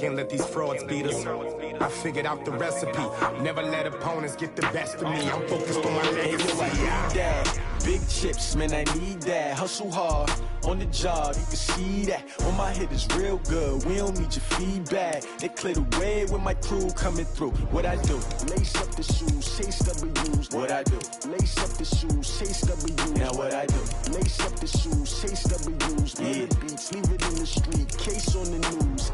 Can't let these frauds beat us. I figured out the recipe. Never let opponents get the best of me. I'm focused on my legacy. Big chips, man, I need that. Hustle hard on the job, you can see that. On my head is real good. We don't need your feedback. They clear the way with my crew coming through. What I do? Lace up the shoes, chase W's. What I do? Lace up the shoes, chase W's. Now what I do? Lace up the shoes, chase W's. Yeah. Beats, leave it in the street. Case on the news.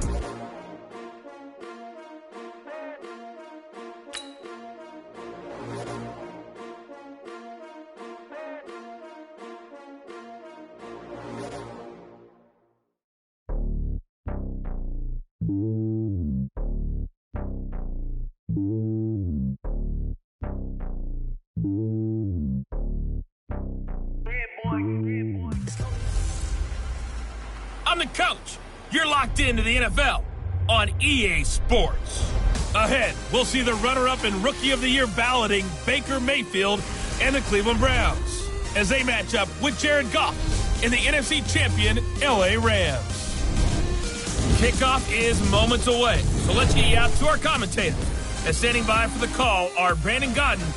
I'm the coach. You're locked into the NFL on EA Sports. Ahead, we'll see the runner-up and Rookie of the Year balloting Baker Mayfield and the Cleveland Browns as they match up with Jared Goff in the NFC champion LA Rams. Kickoff is moments away, so let's get you out to our commentators. And standing by for the call are Brandon Godden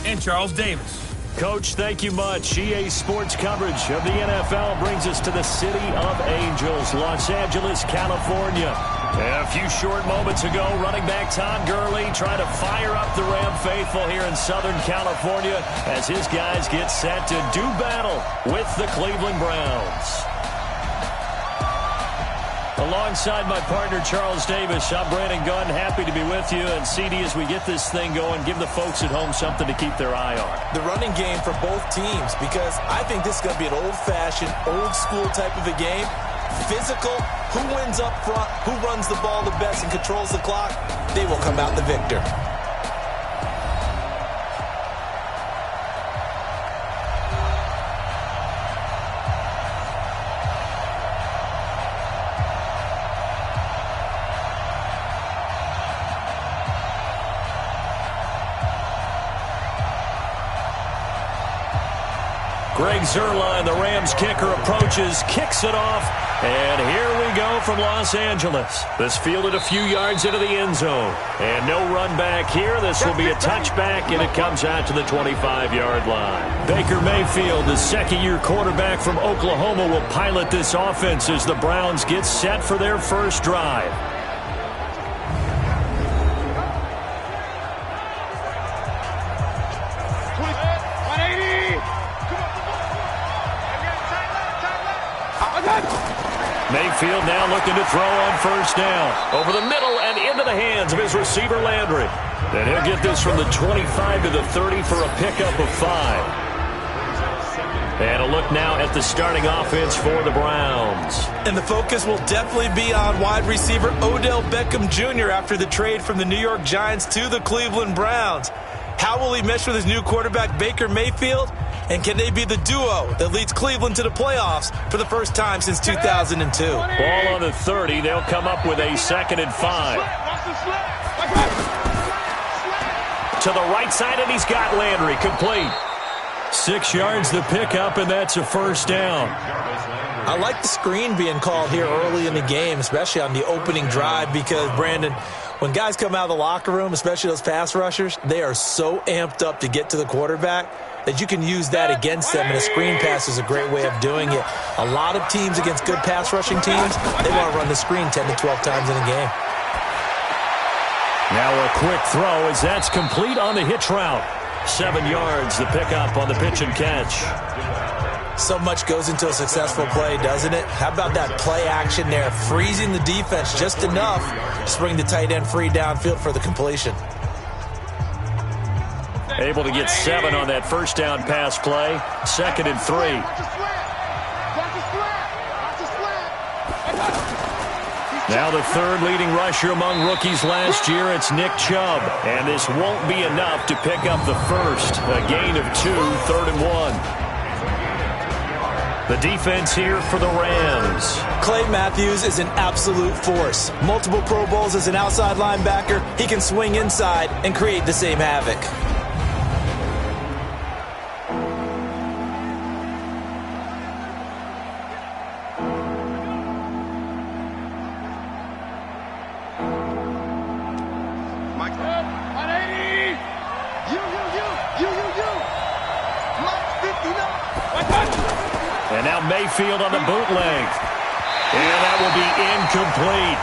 and Charles Davis. Coach, thank you much. EA Sports coverage of the NFL brings us to the City of Angels, Los Angeles, California. A few short moments ago, running back Todd Gurley trying to fire up the Ram faithful here in Southern California as his guys get set to do battle with the Cleveland Browns. Alongside my partner, Charles Davis, I'm Brandon Gunn. Happy to be with you. And CD, as we get this thing going, give the folks at home something to keep their eye on. The running game for both teams, because I think this is going to be an old-fashioned, old-school type of a game. Physical, who wins up front, who runs the ball the best and controls the clock, they will come out the victor. Greg Zuerlein, the Rams kicker, approaches, kicks it off, and here we go from Los Angeles. This fielded a few yards into the end zone. And no run back here. This will be a touchback, and it comes out to the 25-yard line. Baker Mayfield, the second-year quarterback from Oklahoma, will pilot this offense as the Browns get set for their first drive. Mayfield now looking to throw on first down. Over the middle and into the hands of his receiver, Landry. And he'll get this from the 25 to the 30 for a pickup of 5. And a look now at the starting offense for the Browns. And the focus will definitely be on wide receiver Odell Beckham Jr. after the trade from the New York Giants to the Cleveland Browns. How will he mesh with his new quarterback, Baker Mayfield? And can they be the duo that leads Cleveland to the playoffs for the first time since 2002? Ball on the 30. They'll come up with a 2nd and 5. To the right side, and he's got Landry complete. 6 yards the pickup, and that's a first down. I like the screen being called here early in the game, especially on the opening drive, because, Brandon, when guys come out of the locker room, especially those pass rushers, they are so amped up to get to the quarterback that you can use that against them, and a screen pass is a great way of doing it. A lot of teams against good pass rushing teams, they want to run the screen 10 to 12 times in a game. Now a quick throw as that's complete on the hitch route. 7 yards, the pickup on the pitch and catch. So much goes into a successful play, doesn't it? How about that play action there, freezing the defense just enough to bring the tight end free downfield for the completion. Able to get 7 on that first down pass play. 2nd and 3. Now the third leading rusher among rookies last year, it's Nick Chubb. And this won't be enough to pick up the first. A gain of 2, 3rd and 1. The defense here for the Rams. Clay Matthews is an absolute force. Multiple Pro Bowls as an outside linebacker. He can swing inside and create the same havoc. And now Mayfield on the bootleg. And that will be incomplete.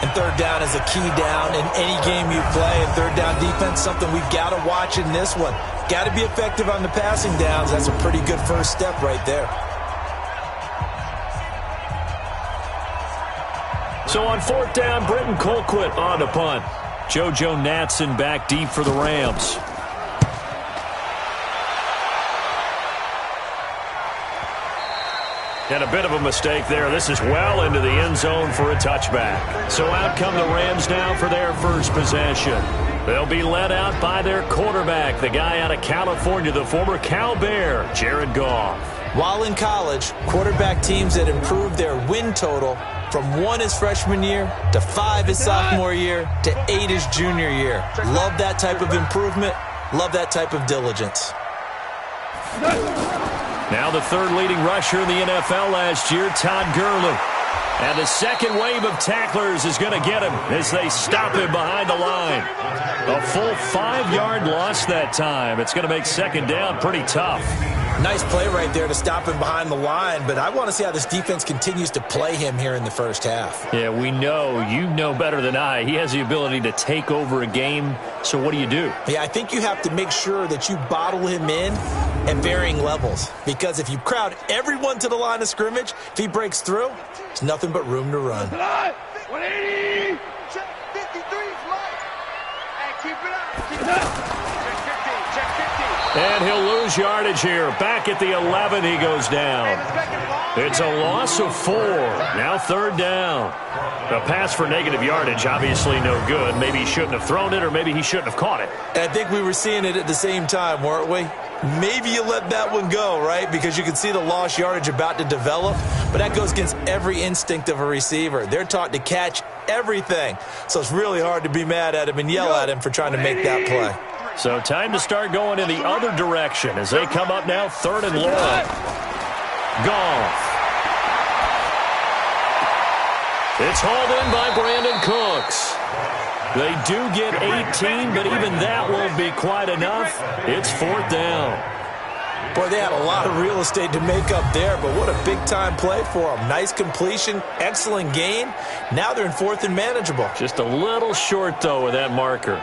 And third down is a key down in any game you play. And third down defense, something we've got to watch in this one. Got to be effective on the passing downs. That's a pretty good first step right there. So on fourth down, Britton Colquitt on the punt. JoJo Natson back deep for the Rams. And a bit of a mistake there. This is well into the end zone for a touchback. So out come the Rams now for their first possession. They'll be led out by their quarterback, the guy out of California, the former Cal Bear, Jared Goff. While in college, quarterback teams that improved their win total from 1 his freshman year to 5 his sophomore year to 8 his junior year. Love that type of improvement. Love that type of diligence. Now the third leading rusher in the NFL last year, Todd Gurley. And the second wave of tacklers is going to get him as they stop him behind the line. A full 5-yard loss that time. It's going to make second down pretty tough. Nice play right there to stop him behind the line, but I want to see how this defense continues to play him here in the first half. Yeah, we know. You know better than I. He has the ability to take over a game, so what do you do? Yeah, I think you have to make sure that you bottle him in at varying levels, because if you crowd everyone to the line of scrimmage, if he breaks through, there's nothing but room to run. 180! Check 53 is light. Hey, keep it up. Keep it up. Check 50. And he'll lose yardage here. Back at the 11, he goes down. It's a loss of 4. Now third down. A pass for negative yardage, obviously no good. Maybe he shouldn't have thrown it, or maybe he shouldn't have caught it. I think we were seeing it at the same time, weren't we? Maybe you let that one go, right? Because you can see the lost yardage about to develop. But that goes against every instinct of a receiver. They're taught to catch everything. So it's really hard to be mad at him and yell at him for trying to make that play. So time to start going in the other direction as they come up now, third and long. Goff. It's hauled in by Brandon Cooks. They do get 18, but even that won't be quite enough. It's fourth down. Boy, they had a lot of real estate to make up there, but what a big-time play for them. Nice completion, excellent gain. Now they're in fourth and manageable. Just a little short, though, with that marker.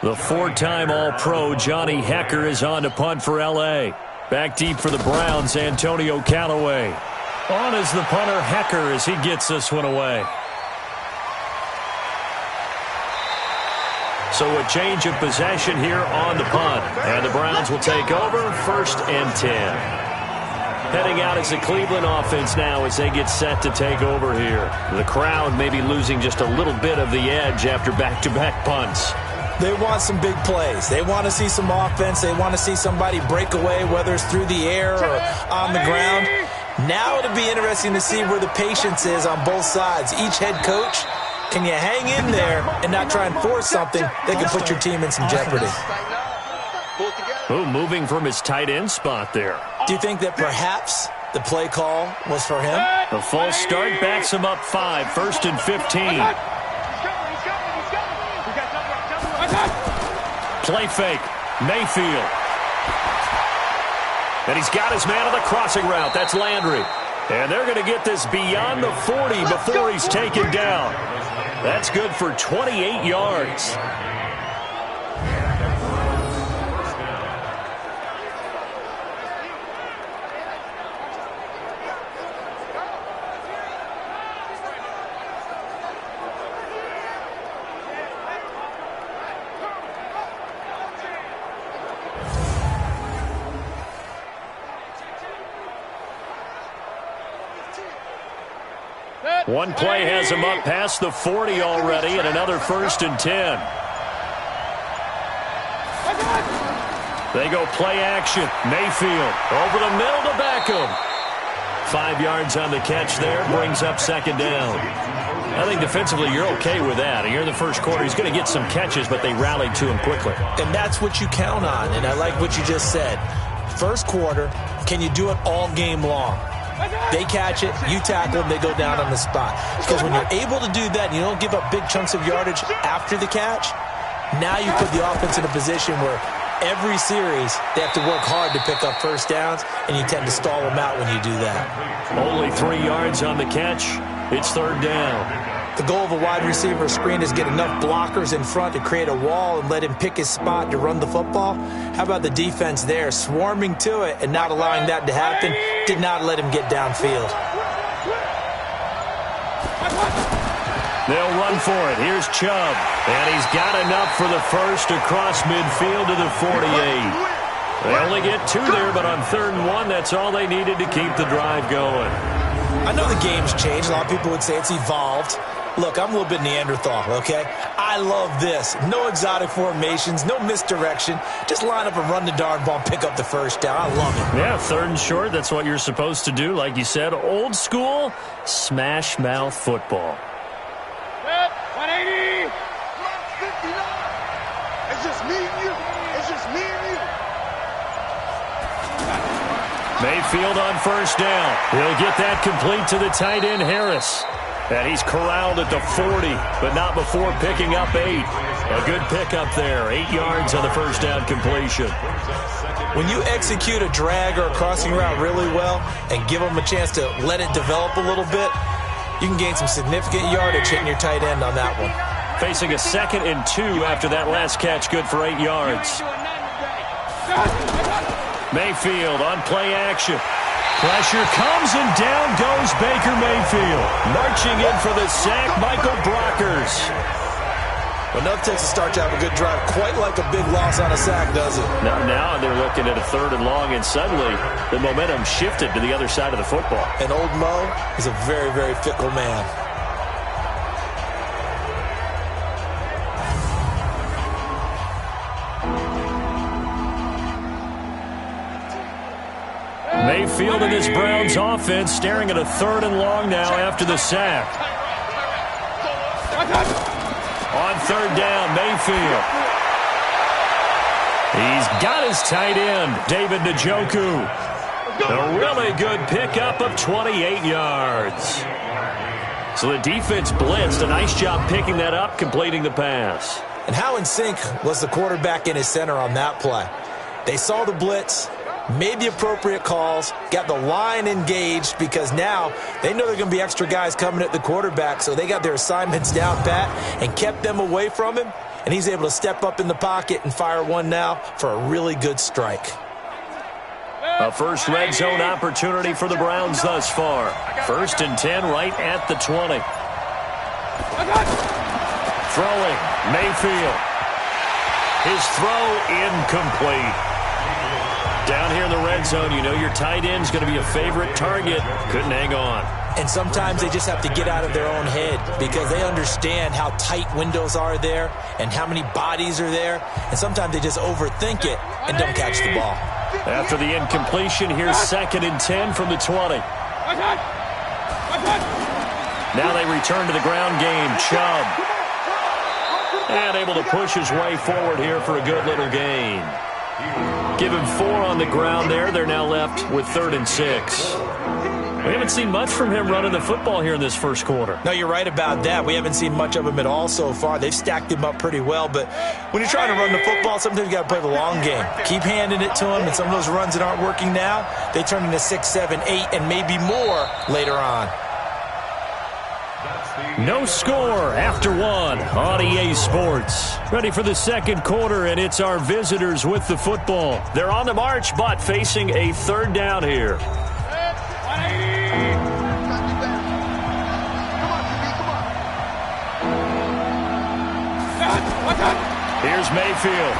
The 4-time All-Pro Johnny Hekker is on to punt for L.A. Back deep for the Browns, Antonio Callaway. On is the punter, Hekker, as he gets this one away. So a change of possession here on the punt. And the Browns will take over, first and 10. Heading out is the Cleveland offense now as they get set to take over here. The crowd may be losing just a little bit of the edge after back-to-back punts. They want some big plays. They want to see some offense. They want to see somebody break away, whether it's through the air or on the ground. Now it'll be interesting to see where the patience is on both sides. Each head coach, can you hang in there and not try and force something that can put your team in some jeopardy? Ooh, moving from his tight end spot there. Do you think that perhaps the play call was for him? The false start backs him up 5, first and 15. Play fake, Mayfield. And he's got his man on the crossing route. That's Landry. And they're going to get this beyond the 40 before he's taken down. That's good for 28 yards. One play has him up past the 40 already, and another first and 10. They go play action. Mayfield over the middle to Beckham. 5 yards on the catch there, brings up second down. I think defensively you're okay with that. You're in the first quarter. He's going to get some catches, but they rallied to him quickly. And that's what you count on, and I like what you just said. First quarter, can you do it all game long? They catch it, you tackle them, they go down on the spot. Because when you're able to do that and you don't give up big chunks of yardage after the catch, now you put the offense in a position where every series they have to work hard to pick up first downs, and you tend to stall them out when you do that. Only 3 yards on the catch. It's third down. The goal of a wide receiver screen is get enough blockers in front to create a wall and let him pick his spot to run the football. How about the defense there, swarming to it and not allowing that to happen? Did not let him get downfield. They'll run for it. Here's Chubb. And he's got enough for the first across midfield to the 48. They only get 2 there, but on 3rd and 1, that's all they needed to keep the drive going. I know the game's changed. A lot of people would say it's evolved. Look, I'm a little bit Neanderthal, okay? I love this. No exotic formations, no misdirection. Just line up and run the darn ball, pick up the first down. I love it. Yeah, 3rd and short, that's what you're supposed to do. Like you said, old school, smash mouth football. 180. 59. It's just me and you. It's just me and you. Mayfield on first down. He'll get that complete to the tight end, Harris. And he's corralled at the 40, but not before picking up 8. A good pickup there. 8 yards on the first down completion. When you execute a drag or a crossing route really well and give them a chance to let it develop a little bit, you can gain some significant yardage hitting your tight end on that one. Facing a 2nd and 2 after that last catch, good for 8 yards. Mayfield on play action. Pressure comes and down goes Baker Mayfield. Marching in for the sack, Michael Brockers. Enough takes to start to have a good drive. Quite like a big loss on a sack, does it? Now they're looking at a 3rd and long, and suddenly the momentum shifted to the other side of the football. And old Mo is a very, very fickle man. Mayfield and this Browns offense staring at a 3rd and long now after the sack. On 3rd down, Mayfield. He's got his tight end, David Njoku. A really good pickup of 28 yards. So the defense blitzed. A nice job picking that up, completing the pass. And how in sync was the quarterback and his center on that play? They saw the blitz, made the appropriate calls, got the line engaged because now they know there are going to be extra guys coming at the quarterback, so they got their assignments down pat and kept them away from him, and he's able to step up in the pocket and fire one now for a really good strike. A first red zone opportunity for the Browns thus far. 1st and 10 right at the 20. Throwing, Mayfield. His throw incomplete. Down here in the red zone, you know your tight end's going to be a favorite target. Couldn't hang on. And sometimes they just have to get out of their own head because they understand how tight windows are there and how many bodies are there. And sometimes they just overthink it and don't catch the ball. After the incompletion, here's 2nd and 10 from the 20. Now they return to the ground game. Chubb. And able to push his way forward here for a good little gain. Give him 4 on the ground there. They're now left with 3rd and 6. We haven't seen much from him running the football here in this first quarter. No, you're right about that. We haven't seen much of him at all so far. They've stacked him up pretty well, but when you're trying to run the football, sometimes you got to play the long game. Keep handing it to him, and some of those runs that aren't working now, they turn into 6, 7, 8, and maybe more later on. No score after 1 on EA Sports. Ready for the 2nd quarter, and it's our visitors with the football. They're on the march, but facing a 3rd down here. Here's Mayfield.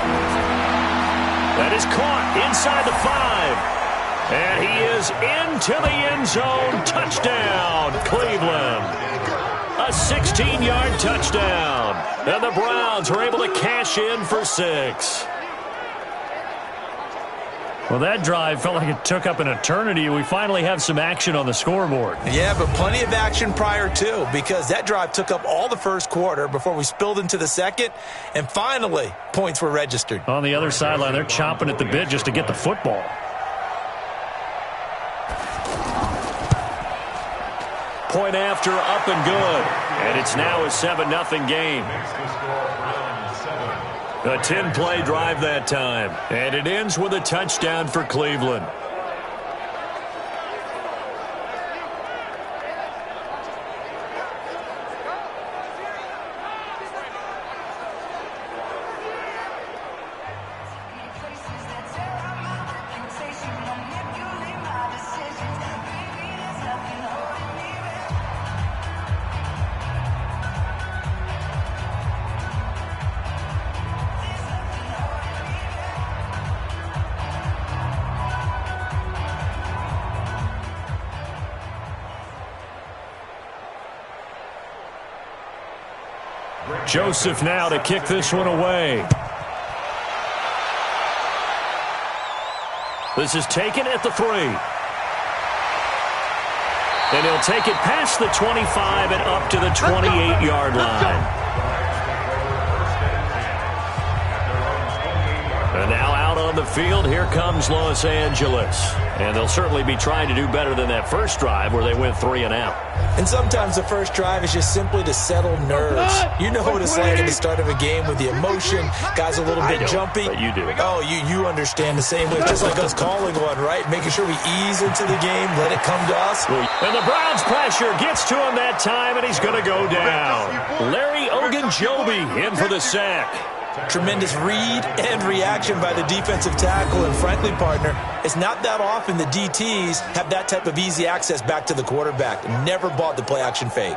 That is caught inside the 5. And he is into the end zone. Touchdown, Cleveland. A 16-yard touchdown. And the Browns are able to cash in for 6. Well, that drive felt like it took up an eternity. We finally have some action on the scoreboard. Yeah, but plenty of action prior to, because that drive took up all the first quarter before we spilled into the second, and finally, points were registered. On the other sideline, they're chomping at the bit just to get the football. Point after, up and good. And it's now a 7-0 game. A 10-play drive that time. And it ends with a touchdown for Cleveland. Joseph now to kick this one away. This is taken at the 3. And he'll take it past the 25 and up to the 28-yard line. And now out on the field, here comes Los Angeles. And they'll certainly be trying to do better than that first drive where they went 3 and out. And sometimes the first drive is just simply to settle nerves. You know what it's like at the start of a game with the emotion. Guys a little bit jumpy. But you do. Oh, you understand the same way. Just like us calling one, right? Making sure we ease into the game, let it come to us. And the Browns pressure gets to him that time, and he's going to go down. Larry Ogunjobi in for the sack. Tremendous read and reaction by the defensive tackle. And frankly, partner, it's not that often the DTs have that type of easy access back to the quarterback. Never bought the play-action fake.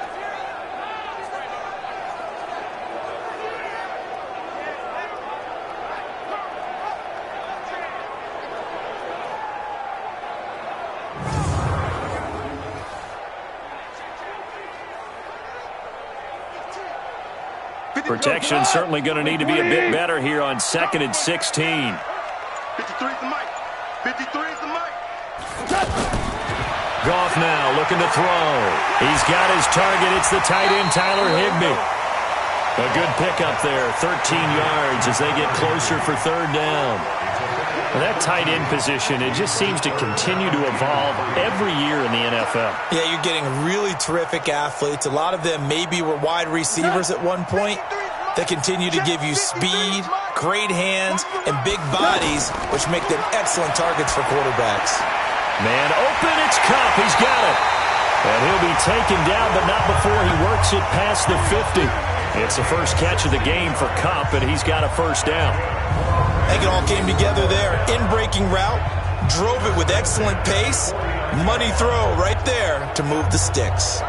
Protection certainly going to need to be a bit better here on 2nd and 16. 53 is the mic. 53 is the mic. Goff now looking to throw. He's got his target. It's the tight end, Tyler Higbee. A good pickup there, 13 yards as they get closer for 3rd down. Well, that tight end position, it just seems to continue to evolve every year in the NFL. Yeah, you're getting really terrific athletes. A lot of them maybe were wide receivers at one point. They continue to give you speed, great hands, and big bodies, which make them excellent targets for quarterbacks. Man open, it's Kupp. He's got it. And he'll be taken down, but not before he works it past the 50. It's the first catch of the game for Kupp, and he's got a 1st down. I think it all came together there. In-breaking route, drove it with excellent pace. Money throw right there to move the sticks.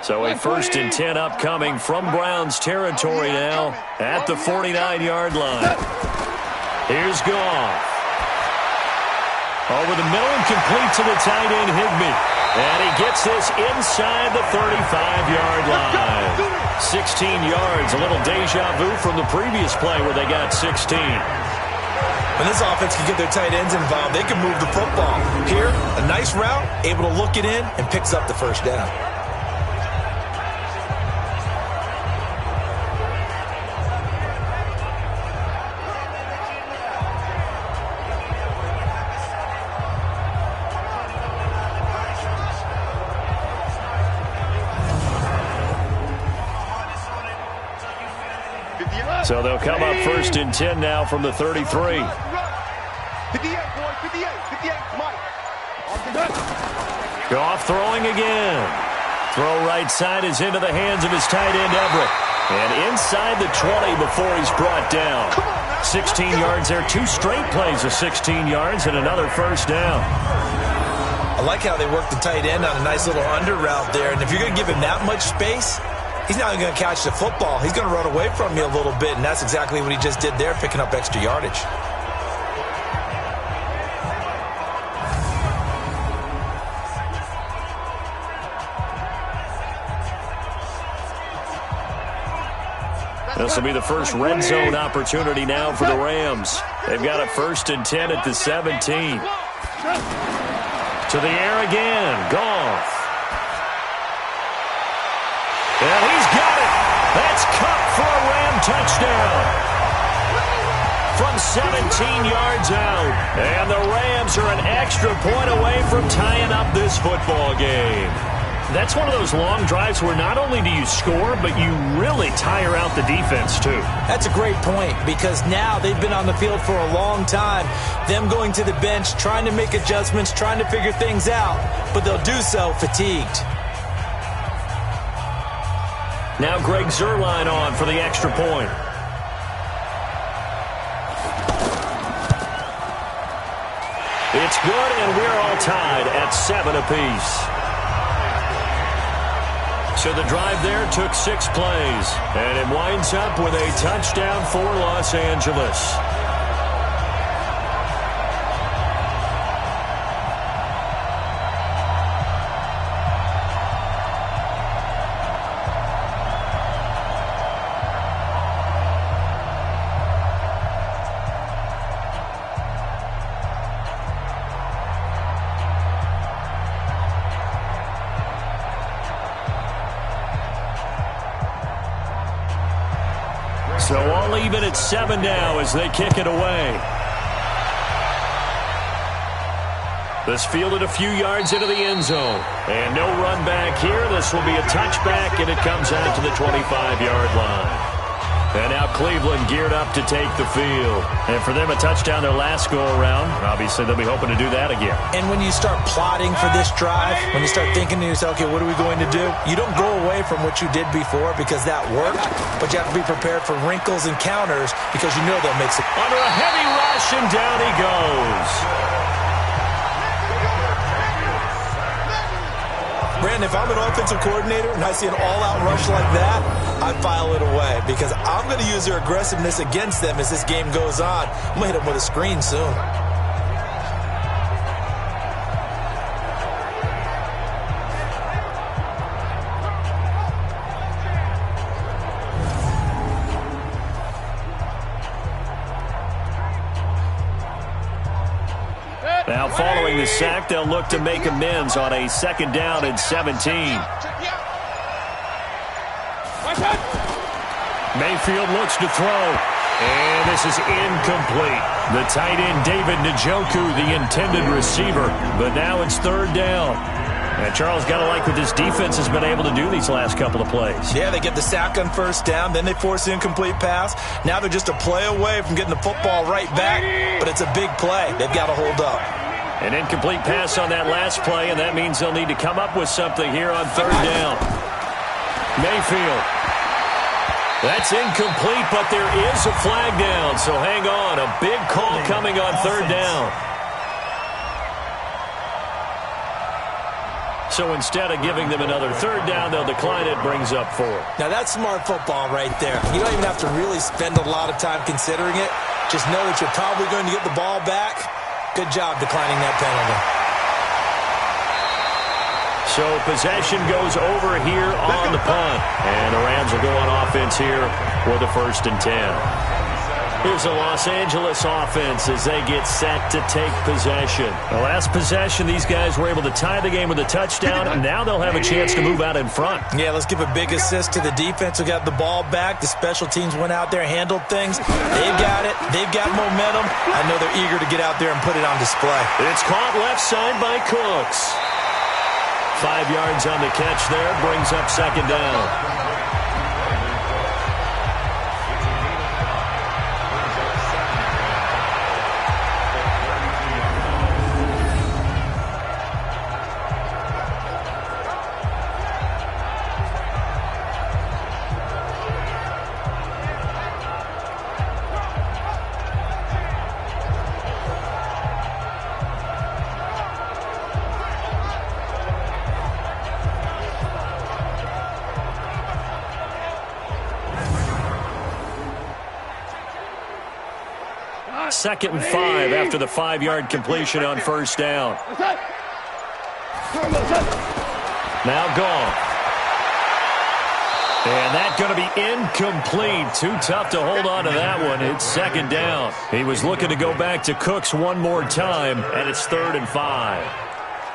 So a 1st and 10 upcoming from Browns territory now at the 49-yard line. Here's Goff. Over the middle and complete to the tight end, Higbee. And he gets this inside the 35-yard line. 16 yards, a little deja vu from the previous play where they got 16. When this offense can get their tight ends involved, they can move the football. Here, a nice route, able to look it in, and picks up the 1st down. So they'll come up 1st and 10 now from the 33. 58, boys, 58, Mike. Goff throwing again. Throw right side is into the hands of his tight end, Everett. And inside the 20 before he's brought down. 16 yards there, 2 straight plays of 16 yards and another 1st down. I like how they work the tight end on a nice little under route there. And if you're going to give him that much space, he's not going to catch the football. He's going to run away from you a little bit, and that's exactly what he just did there, picking up extra yardage. This will be the first red zone opportunity now for the Rams. They've got a 1st and 10 at the 17. To the air again. Goff. And he's got it. That's Cup for a Ram touchdown. From 17 yards out. And the Rams are an extra point away from tying up this football game. That's one of those long drives where not only do you score, but you really tire out the defense, too. That's a great point because now they've been on the field for a long time. Them going to the bench, trying to make adjustments, trying to figure things out, but they'll do so fatigued. Now Greg Zuerlein on for the extra point. It's good, and we're all tied at 7 apiece. So the drive there took 6 plays, and it winds up with a touchdown for Los Angeles. So all even at 7 now as they kick it away. This fielded a few yards into the end zone. And no run back here. This will be a touchback, and it comes out to the 25-yard line. And now Cleveland geared up to take the field. And for them, a touchdown their last go-around. Obviously, they'll be hoping to do that again. And when you start plotting for this drive, when you start thinking to yourself, okay, what are we going to do? You don't go away from what you did before because that worked, but you have to be prepared for wrinkles and counters because you know they'll make some. Under a heavy rush, and down he goes. Brandon, if I'm an offensive coordinator and I see an all-out rush like that, I file it away because I'm going to use their aggressiveness against them as this game goes on. I'm going to hit them with a screen soon. Now following the sack, they'll look to make amends on a 2nd down and 17. Mayfield looks to throw, and this is incomplete. The tight end, David Njoku, the intended receiver, but now it's 3rd down. And Charles, got to like what this defense has been able to do these last couple of plays. Yeah, they get the sack on 1st down, then they force the incomplete pass. Now they're just a play away from getting the football right back, but it's a big play. They've got to hold up. An incomplete pass on that last play, and that means they'll need to come up with something here on 3rd down. Mayfield. That's incomplete, but there is a flag down, so hang on. A big call coming on 3rd down. So instead of giving them another 3rd down, they'll decline it, brings up 4. Now that's smart football right there. You don't even have to really spend a lot of time considering it. Just know that you're probably going to get the ball back. Good job declining that penalty. So possession goes over here on the punt. And the Rams will go on offense here with a 1st and 10. Here's the Los Angeles offense as they get set to take possession. The last possession, these guys were able to tie the game with a touchdown, and now they'll have a chance to move out in front. Yeah, let's give a big assist to the defense who got the ball back. The special teams went out there, handled things. They've got it. They've got momentum. I know they're eager to get out there and put it on display. It's caught left side by Cooks. 5 yards on the catch there, brings up 2nd down. Second and 5 after the 5-yard completion on 1st down. Now Goff. And that's going to be incomplete. Too tough to hold on to that one. It's second down. He was looking to go back to Cooks one more time, and it's 3rd and 5.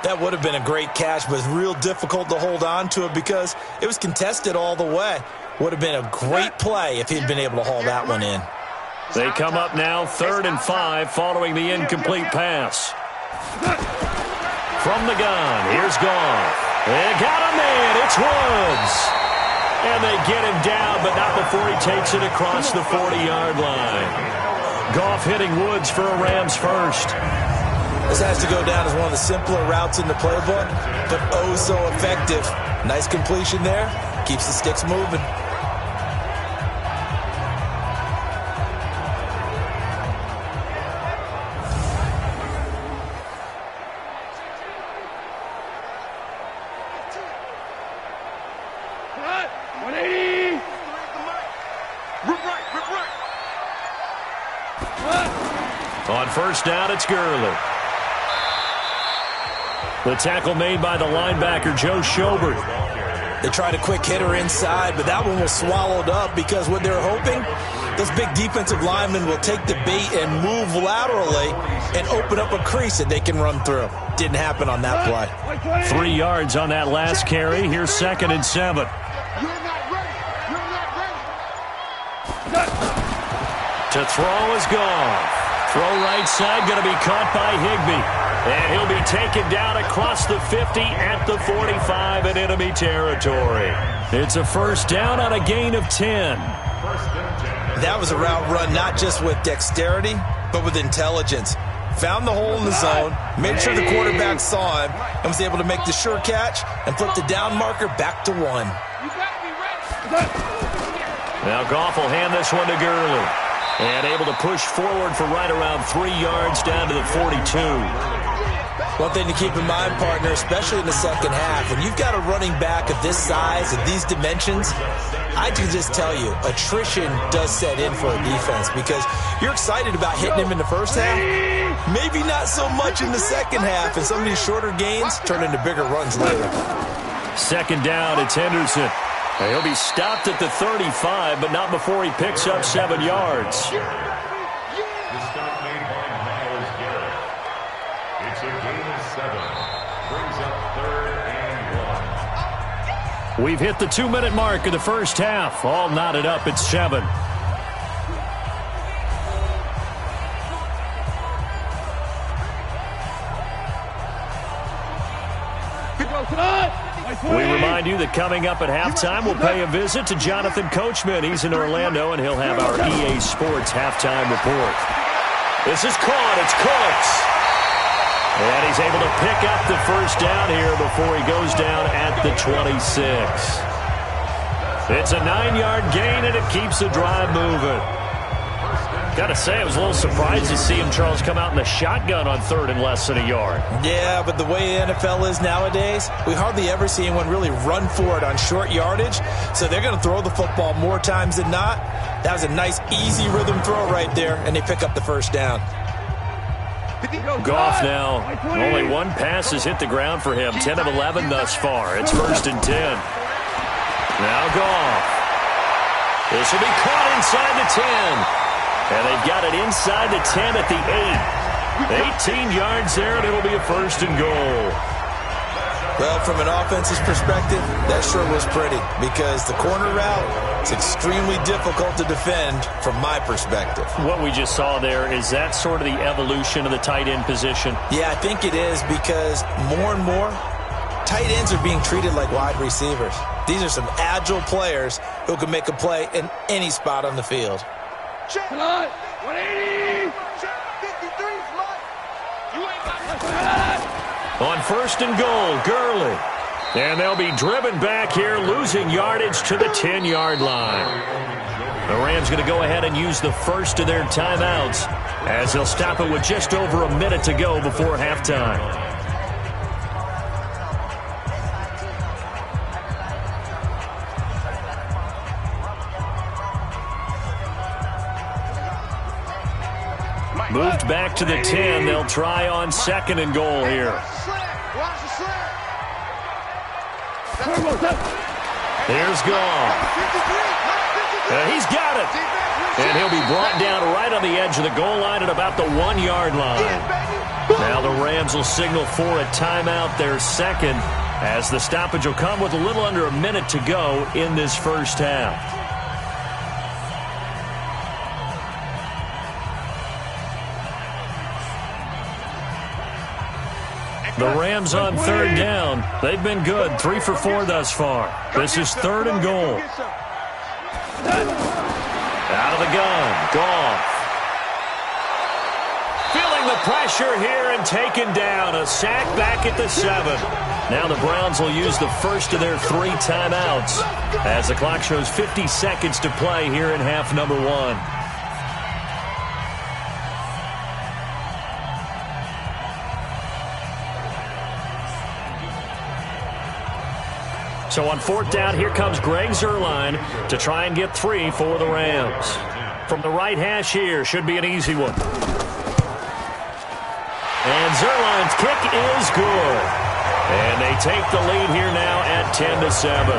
That would have been a great catch, but it's real difficult to hold on to it because it was contested all the way. Would have been a great play if he'd been able to haul that one in. They come up now 3rd and 5 following the incomplete pass. From the gun, here's Goff. They got a man. It's Woods. And they get him down, but not before he takes it across the 40-yard line. Goff hitting Woods for a Rams first. This has to go down as one of the simpler routes in the playbook, but oh so effective. Nice completion there. Keeps the sticks moving. On first down, it's Gurley. The tackle made by the linebacker, Joe Schobert. They tried a quick hitter inside, but that one was swallowed up because what they're hoping, those big defensive linemen will take the bait and move laterally and open up a crease that they can run through. Didn't happen on that play. 3 yards on that last carry. Here's 2nd and 7. To throw is Goff. Throw right side, going to be caught by Higbee. And he'll be taken down across the 50 at the 45 in enemy territory. It's a first down on a gain of 10. That was a route run not just with dexterity, but with intelligence. Found the hole in the zone, made sure the quarterback saw him, and was able to make the sure catch and flip the down marker back to 1. Now Goff will hand this one to Gurley. And able to push forward for right around 3 yards down to the 42. One thing to keep in mind, partner, especially in the second half, when you've got a running back of this size and these dimensions, I can just tell you, attrition does set in for a defense because you're excited about hitting him in the first half, maybe not so much in the second half, and some of these shorter gains turn into bigger runs later. Second down, it's Henderson. He'll be stopped at the 35, but not before he picks up 7 yards. The stop made by Myles Garrett. It's a gain of 7. Brings up 3rd and 1. We've hit the 2-minute mark of the first half. All knotted up at 7. We remind you that coming up at halftime, we'll pay a visit to Jonathan Coachman. He's in Orlando, and he'll have our EA Sports halftime report. This is caught. It's Cooks. And he's able to pick up the first down here before he goes down at the 26. It's a 9-yard gain, and it keeps the drive moving. Got to say, I was a little surprised to see him, Charles, come out in the shotgun on 3rd and less than a yard. Yeah, but the way the NFL is nowadays, we hardly ever see anyone really run for it on short yardage. So they're going to throw the football more times than not. That was a nice, easy rhythm throw right there, and they pick up the first down. Goff now, only one pass has hit the ground for him. 10 of 11 thus far. It's 1st and 10. Now Goff. This will be caught inside the 10. And they've got it inside the 10 at the 8. 18 yards there, and it'll be a 1st and goal. Well, from an offense's perspective, that sure was pretty because the corner route is extremely difficult to defend from my perspective. What we just saw there, is that sort of the evolution of the tight end position? Yeah, I think it is because more and more, tight ends are being treated like wide receivers. These are some agile players who can make a play in any spot on the field. Check. 180. Check. 53's mine. You ain't got On 1st and goal, Gurley. And they'll be driven back here, losing yardage to the 10-yard line. The Rams going to go ahead and use the first of their timeouts as they'll stop it with just over a minute to go before halftime. Moved back to the 10. They'll try on 2nd and goal here. Watch the slip. Here's Goff. He's got it. And he'll be brought down right on the edge of the goal line at about the 1-yard line. Now the Rams will signal for a timeout, their second, as the stoppage will come with a little under a minute to go in this first half. The Rams on third down. They've been good, 3 for 4 thus far. This is 3rd and goal. Out of the gun, Goff. Feeling the pressure here and taken down. A sack back at the 7. Now the Browns will use the first of their 3 timeouts as the clock shows 50 seconds to play here in half number 1. So on 4th down, here comes Greg Zuerlein to try and get 3 for the Rams. From the right hash here, should be an easy one. And Zuerlein's kick is good. And they take the lead here now at 10-7.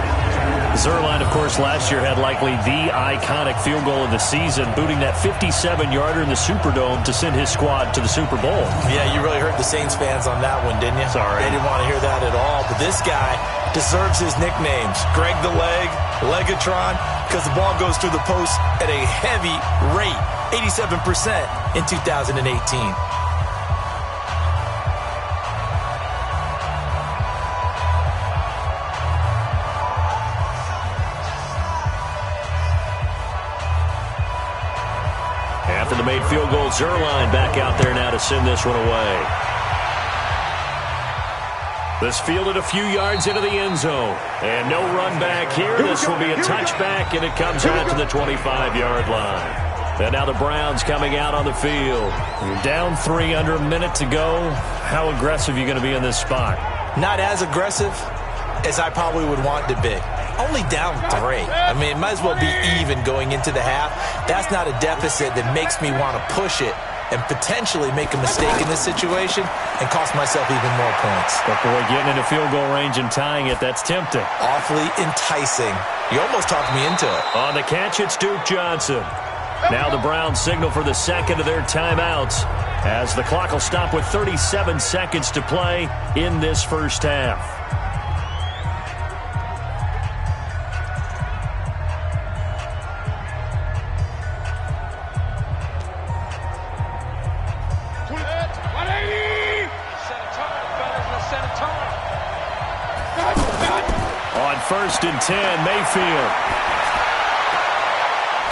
Zuerlein, of course, last year had likely the iconic field goal of the season, booting that 57-yarder in the Superdome to send his squad to the Super Bowl. Yeah, you really hurt the Saints fans on that one, didn't you? Sorry. They didn't want to hear that at all. But this guy deserves his nicknames. Greg the Leg, Legatron, because the ball goes through the post at a heavy rate, 87% in 2018. After the made field goal, Zuerlein back out there now to send this one away. This fielded a few yards into the end zone. And no run back here. This will be a touchback, and it comes out to the 25-yard line. And now the Browns coming out on the field. Down 3, under a minute to go. How aggressive are you going to be in this spot? Not as aggressive as I probably would want to be. Only down 3. I mean, it might as well be even going into the half. That's not a deficit that makes me want to push it and potentially make a mistake in this situation and cost myself even more points. But boy, getting into field goal range and tying it, that's tempting. Awfully enticing. You almost talked me into it. On the catch, it's Duke Johnson. Now the Browns signal for the second of their timeouts as the clock will stop with 37 seconds to play in this first half. On 1st and 10, Mayfield.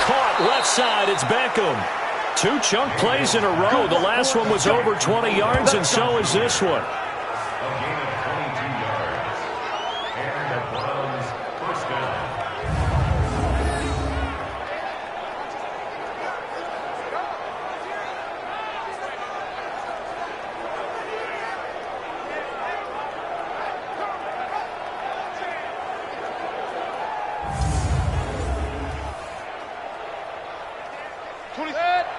Caught left side, it's Beckham. 2 chunk plays in a row. The last one was over 20 yards, and so is this one. A gain of 22 yards. And the Browns first down.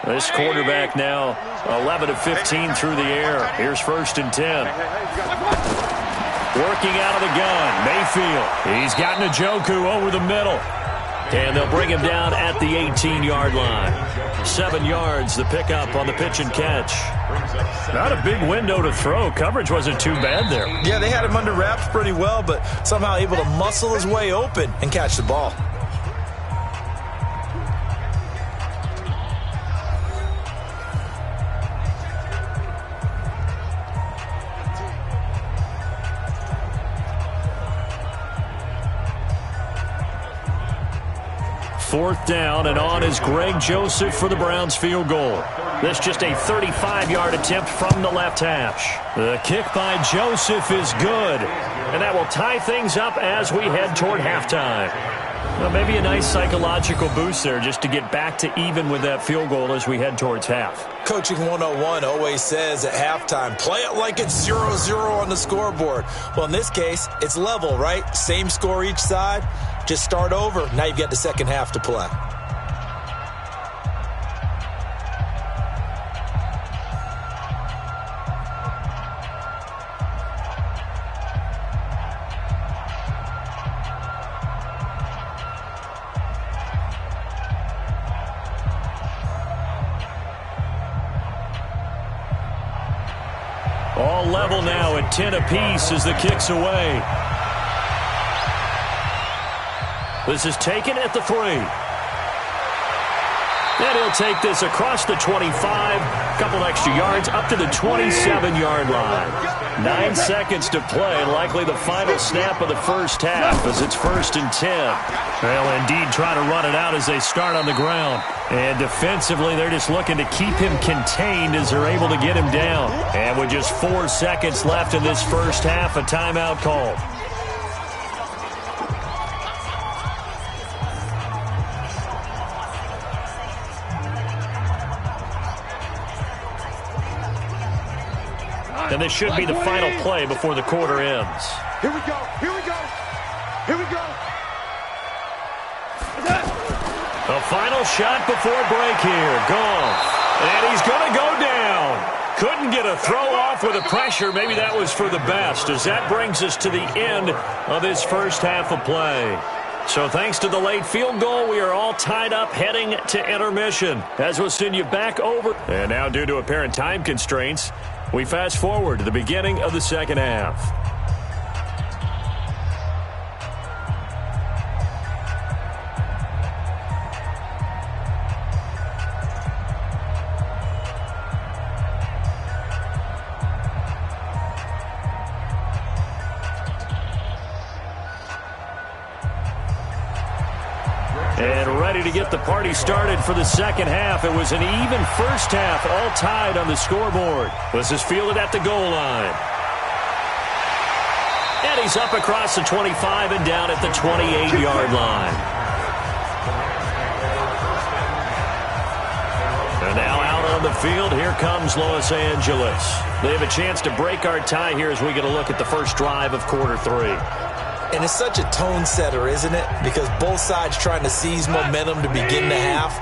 This quarterback now 11 of 15 through the air. Here's 1st and 10. Working out of the gun, Mayfield. He's got Njoku over the middle. And they'll bring him down at the 18-yard line. 7 yards, the pickup on the pitch and catch. Not a big window to throw. Coverage wasn't too bad there. Yeah, they had him under wraps pretty well, but somehow able to muscle his way open and catch the ball. Fourth down, and on is Greg Joseph for the Browns field goal. This just a 35-yard attempt from the left hash. The kick by Joseph is good, and that will tie things up as we head toward halftime. Well, maybe a nice psychological boost there just to get back to even with that field goal as we head towards half. Coaching 101 always says at halftime, play it like it's 0-0 on the scoreboard. Well, in this case, it's level, right? Same score each side. Just start over. Now you've got the second half to play. all level now at 10 apiece as the kick's away. This is taken at the 3. And he'll take this across the 25, a couple extra yards, up to the 27-yard line. 9 seconds to play, likely the final snap of the first half as it's 1st and 10. They'll indeed try to run it out as they start on the ground. And defensively, they're just looking to keep him contained as they're able to get him down. And with just 4 seconds left in this first half, a timeout called. And this should be the final play before the quarter ends. Here we go. Here we go. Here we go. The final shot before break here. Goff. And he's going to go down. Couldn't get a throw off with the pressure. Maybe that was for the best, as that brings us to the end of this first half of play. So thanks to the late field goal, we are all tied up heading to intermission, as we'll send you back over. And now, due to apparent time constraints, we fast forward to the beginning of the second half. And ready to get the party started for the second half. It was an even first half, all tied on the scoreboard. This is fielded at the goal line. And he's up across the 25 and down at the 28-yard line. And now out on the field, here comes Los Angeles. They have a chance to break our tie here as we get a look at the first drive of quarter 3. And it's such a tone setter, isn't it? Because both sides trying to seize momentum to begin the half.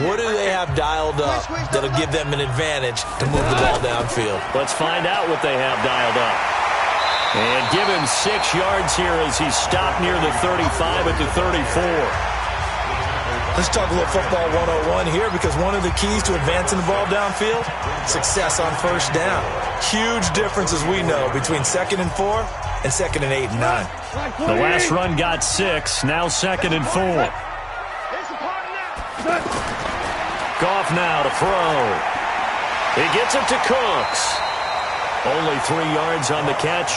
What do they have dialed up that'll give them an advantage to move the ball downfield? Let's find out what they have dialed up. And give him 6 yards here as he stopped near the 35 at the 34. Let's talk a little football 101 here, because one of the keys to advancing the ball downfield, success on first down. Huge difference, as we know, between 2nd and 4 and 2nd and 8 and 9. The last run got 6, now 2nd and 4. Goff now to throw. He gets it to Cooks. Only 3 yards on the catch.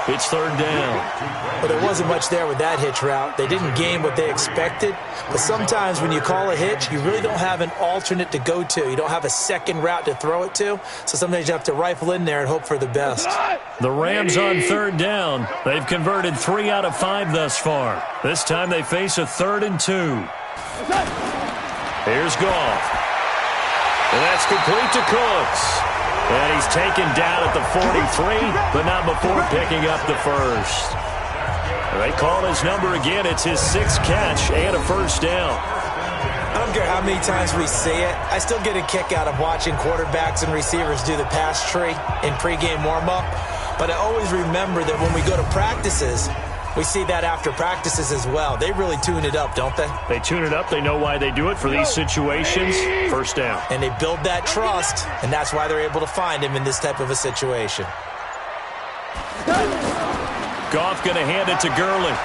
It's 3rd down. But there wasn't much there with that hitch route. They didn't gain what they expected. But sometimes when you call a hitch, you really don't have an alternate to go to. You don't have a second route to throw it to. So sometimes you have to rifle in there and hope for the best. The Rams on 3rd down. They've converted 3 out of 5 thus far. This time they face a 3rd and 2. Here's Goff. And that's complete to Cooks. And he's taken down at the 43, but not before picking up the first. They call his number again. It's his 6th catch and a first down. I don't care how many times we say it. I still get a kick out of watching quarterbacks and receivers do the pass tree in pregame warm-up. But I always remember that when we go to practices, we see that after practices as well. They really tune it up, don't they? They tune it up. They know why they do it for these situations. First down. And they build that trust, and that's why they're able to find him in this type of a situation. Goff going to hand it to Gurley.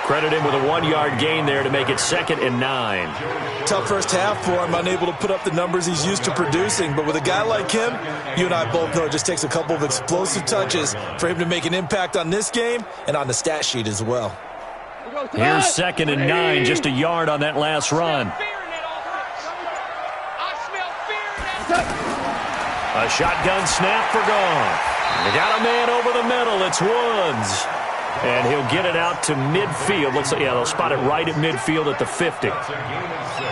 Credit him with a 1-yard gain there to make it 2nd and 9. Tough first half for him, unable to put up the numbers he's used to producing. But with a guy like him, you and I both know it just takes a couple of explosive touches for him to make an impact on this game and on the stat sheet as well. Here's 2nd and 9, just a yard on that last run. A shotgun snap for Goff. They got a man over the middle. It's Woods. And he'll get it out to midfield. They'll spot it right at midfield at the 50.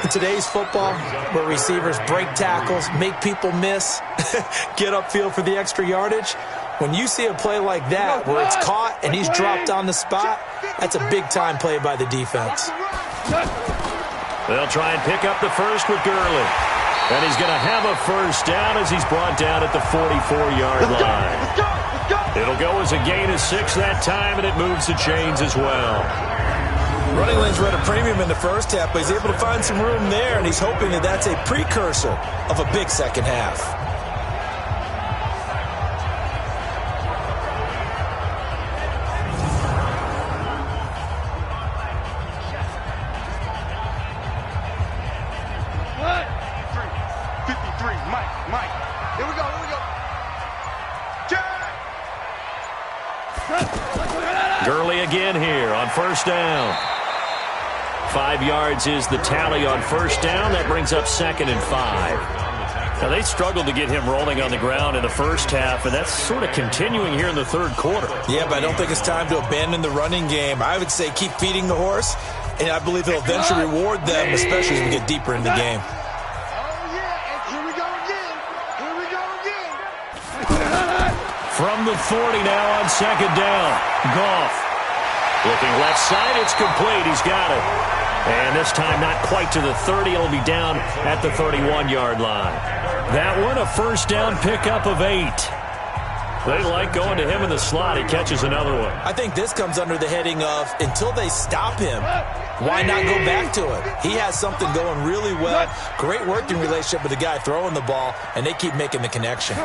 In today's football, where receivers break tackles, make people miss, get upfield for the extra yardage, when you see a play like that where it's caught and he's dropped on the spot, that's a big-time play by the defense. They'll try and pick up the first with Gurley. And he's going to have a first down as he's brought down at the 44-yard line. It'll go as a gain of 6 that time, and it moves the chains as well. Running lanes were at a premium in the first half, but he's able to find some room there, and he's hoping that that's a precursor of a big second half. first down. 5 yards is the tally on first down. That brings up 2nd and 5. Now, they struggled to get him rolling on the ground in the first half, and that's sort of continuing here in the third quarter. Yeah, but I don't think it's time to abandon the running game. I would say keep feeding the horse, and I believe it'll eventually reward them, especially as we get deeper in the game. From the 40 now on 2nd down. Goff. Looking left side, it's complete. He's got it. And this time not quite to the 30. It'll be down at the 31-yard line. That one, a first down pickup of 8. They like going to him in the slot. He catches another one. I think this comes under the heading of until they stop him, why not go back to it? He has something going really well. Great working relationship with the guy throwing the ball, and they keep making the connection.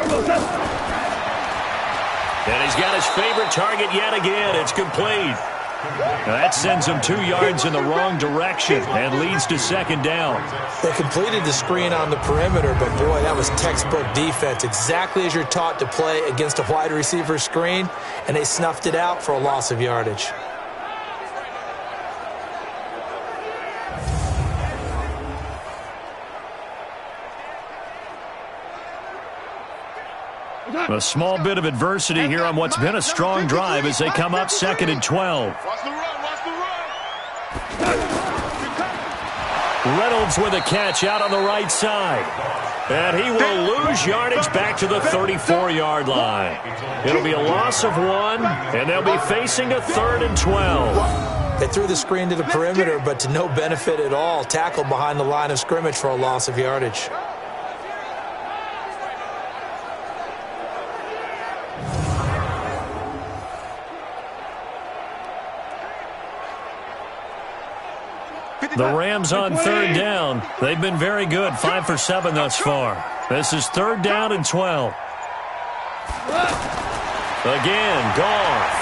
And he's got his favorite target yet again. It's complete. Now that sends him 2 yards in the wrong direction and leads to 2nd down. They completed the screen on the perimeter, but boy, that was textbook defense. Exactly as you're taught to play against a wide receiver screen, and they snuffed it out for a loss of yardage. A small bit of adversity here on what's been a strong drive as they come up 2nd and 12. Reynolds with a catch out on the right side. And he will lose yardage back to the 34-yard line. It'll be a loss of 1, and they'll be facing a 3rd and 12. They threw the screen to the perimeter, but to no benefit at all. Tackled behind the line of scrimmage for a loss of yardage. The Rams on 3rd down. They've been very good, 5 for 7 thus far. This is 3rd down and 12. Again, Goff.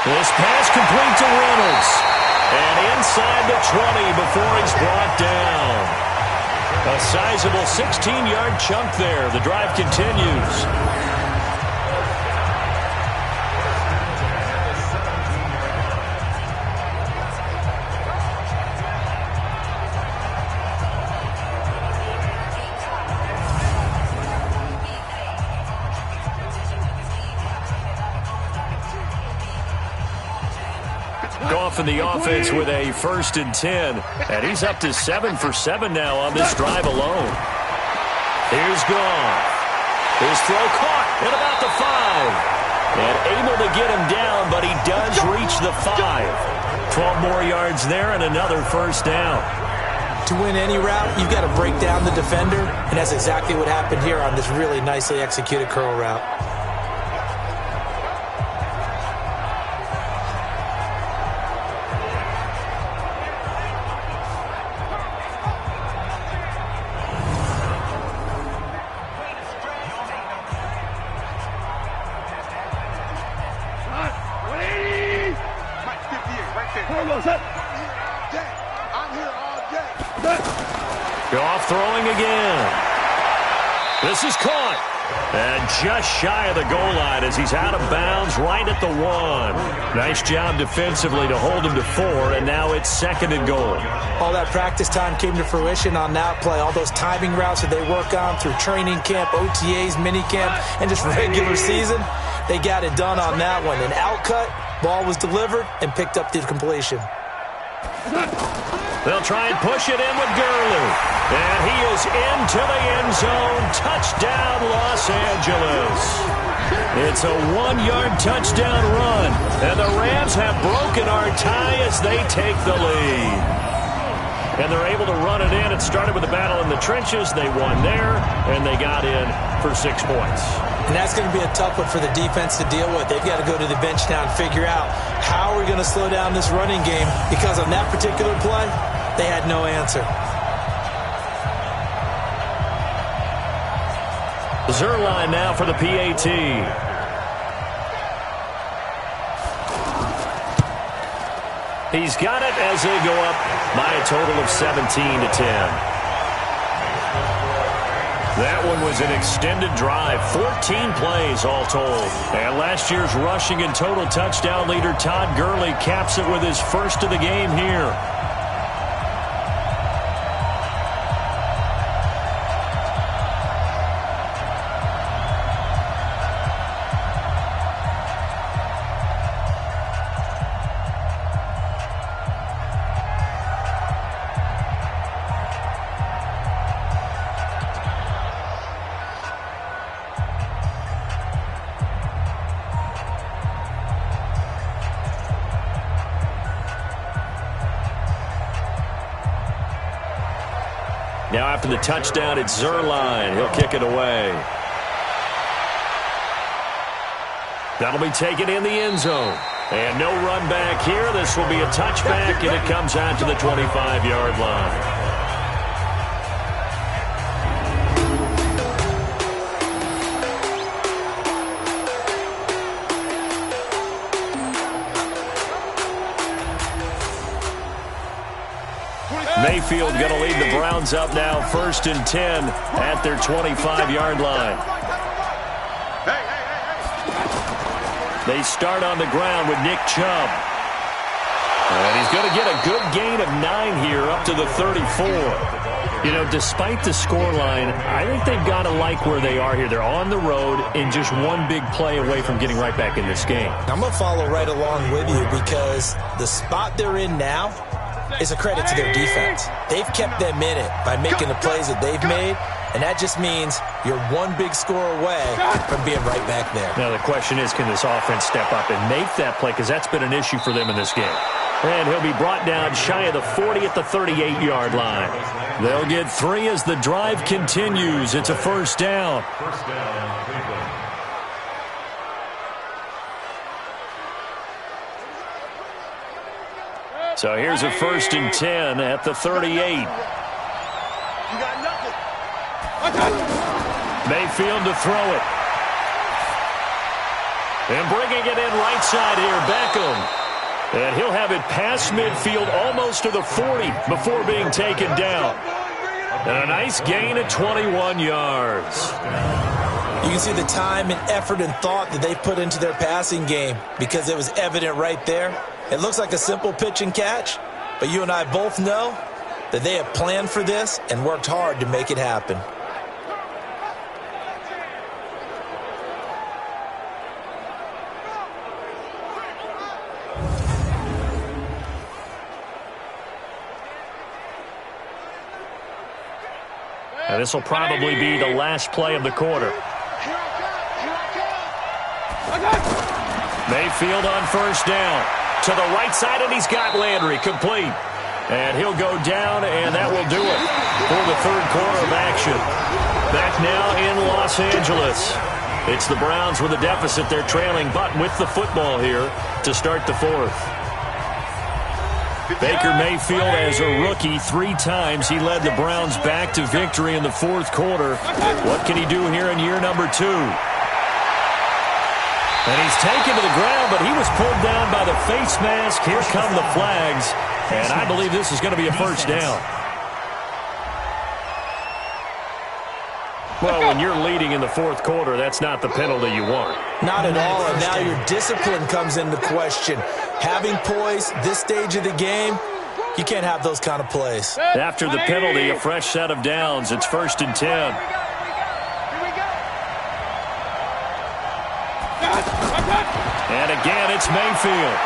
This pass complete to Reynolds. And inside the 20 before he's brought down. A sizable 16-yard chunk there. The drive continues. Goff in the offense with a 1st and 10. And he's up to 7 for 7 now on this drive alone. Here's Goff. His throw caught at about the 5. And able to get him down, but he does reach the 5. 12 more yards there and another 1st down. To win any route, you've got to break down the defender, and that's exactly what happened here on this really nicely executed curl route. Goff throwing again. This is caught. And just shy of the goal line as he's out of bounds right at the 1. Nice job defensively to hold him to 4, and now it's 2nd and goal. All that practice time came to fruition on that play. All those timing routes that they work on through training camp, OTAs, minicamp, and just regular season, they got it done on that one. An outcut, ball was delivered, and picked up the completion. They'll try and push it in with Gurley. And he is into the end zone. Touchdown, Los Angeles. It's a 1-yard touchdown run. And the Rams have broken our tie as they take the lead. And they're able to run it in. It started with a battle in the trenches. They won there, and they got in for 6 points. And that's going to be a tough one for the defense to deal with. They've got to go to the bench now and figure out how we're going to slow down this running game, because on that particular play, they had no answer. Zerline now for the PAT. He's got it as they go up by a total of 17-10. That one was an extended drive, 14 plays all told. And last year's rushing and total touchdown leader Todd Gurley caps it with his first of the game here. Now after the touchdown, it's Zerline. He'll kick it away. That'll be taken in the end zone. And no run back here. This will be a touchback, and it comes out to the 25-yard line. Mayfield going to lead the Browns up now, 1st and 10 at their 25-yard line. They start on the ground with Nick Chubb. And he's going to get a good gain of 9 here up to the 34. You know, despite the scoreline, I think they've got to like where they are here. They're on the road and just one big play away from getting right back in this game. I'm going to follow right along with you because the spot they're in now is a credit to their defense. They've kept them in it by making the plays that they've made, and that just means you're one big score away from being right back there. Now the question is, can this offense step up and make that play, because that's been an issue for them in this game. And he'll be brought down shy of the 40 at the 38-yard line. They'll get 3 as the drive continues. It's a first down. First down, Cleveland. So here's a 1st and 10 at the 38. You got nothing. Mayfield to throw it. And bringing it in right side here, Beckham. And he'll have it past midfield almost to the 40 before being taken down. And a nice gain of 21 yards. You can see the time and effort and thought that they put into their passing game because it was evident right there. It looks like a simple pitch and catch, but you and I both know that they have planned for this and worked hard to make it happen. And this will probably be the last play of the quarter. Mayfield on first down. To the right side, and he's got Landry complete. And he'll go down, and that will do it for the third quarter of action. Back now in Los Angeles. It's the Browns with a deficit. They're trailing, but with the football here to start the fourth. Baker Mayfield, as a rookie, 3 times he led the Browns back to victory in the fourth quarter. What can he do here in year number 2? And he's taken to the ground, but he was pulled down by the face mask. Here come the flags, and I believe this is going to be a first down. Well, when you're leading in the fourth quarter, that's not the penalty you want. Not at all, and now your discipline comes into question. Having poise this stage of the game, you can't have those kind of plays. After the penalty, a fresh set of downs. It's 1st and 10. And again, it's Mayfield.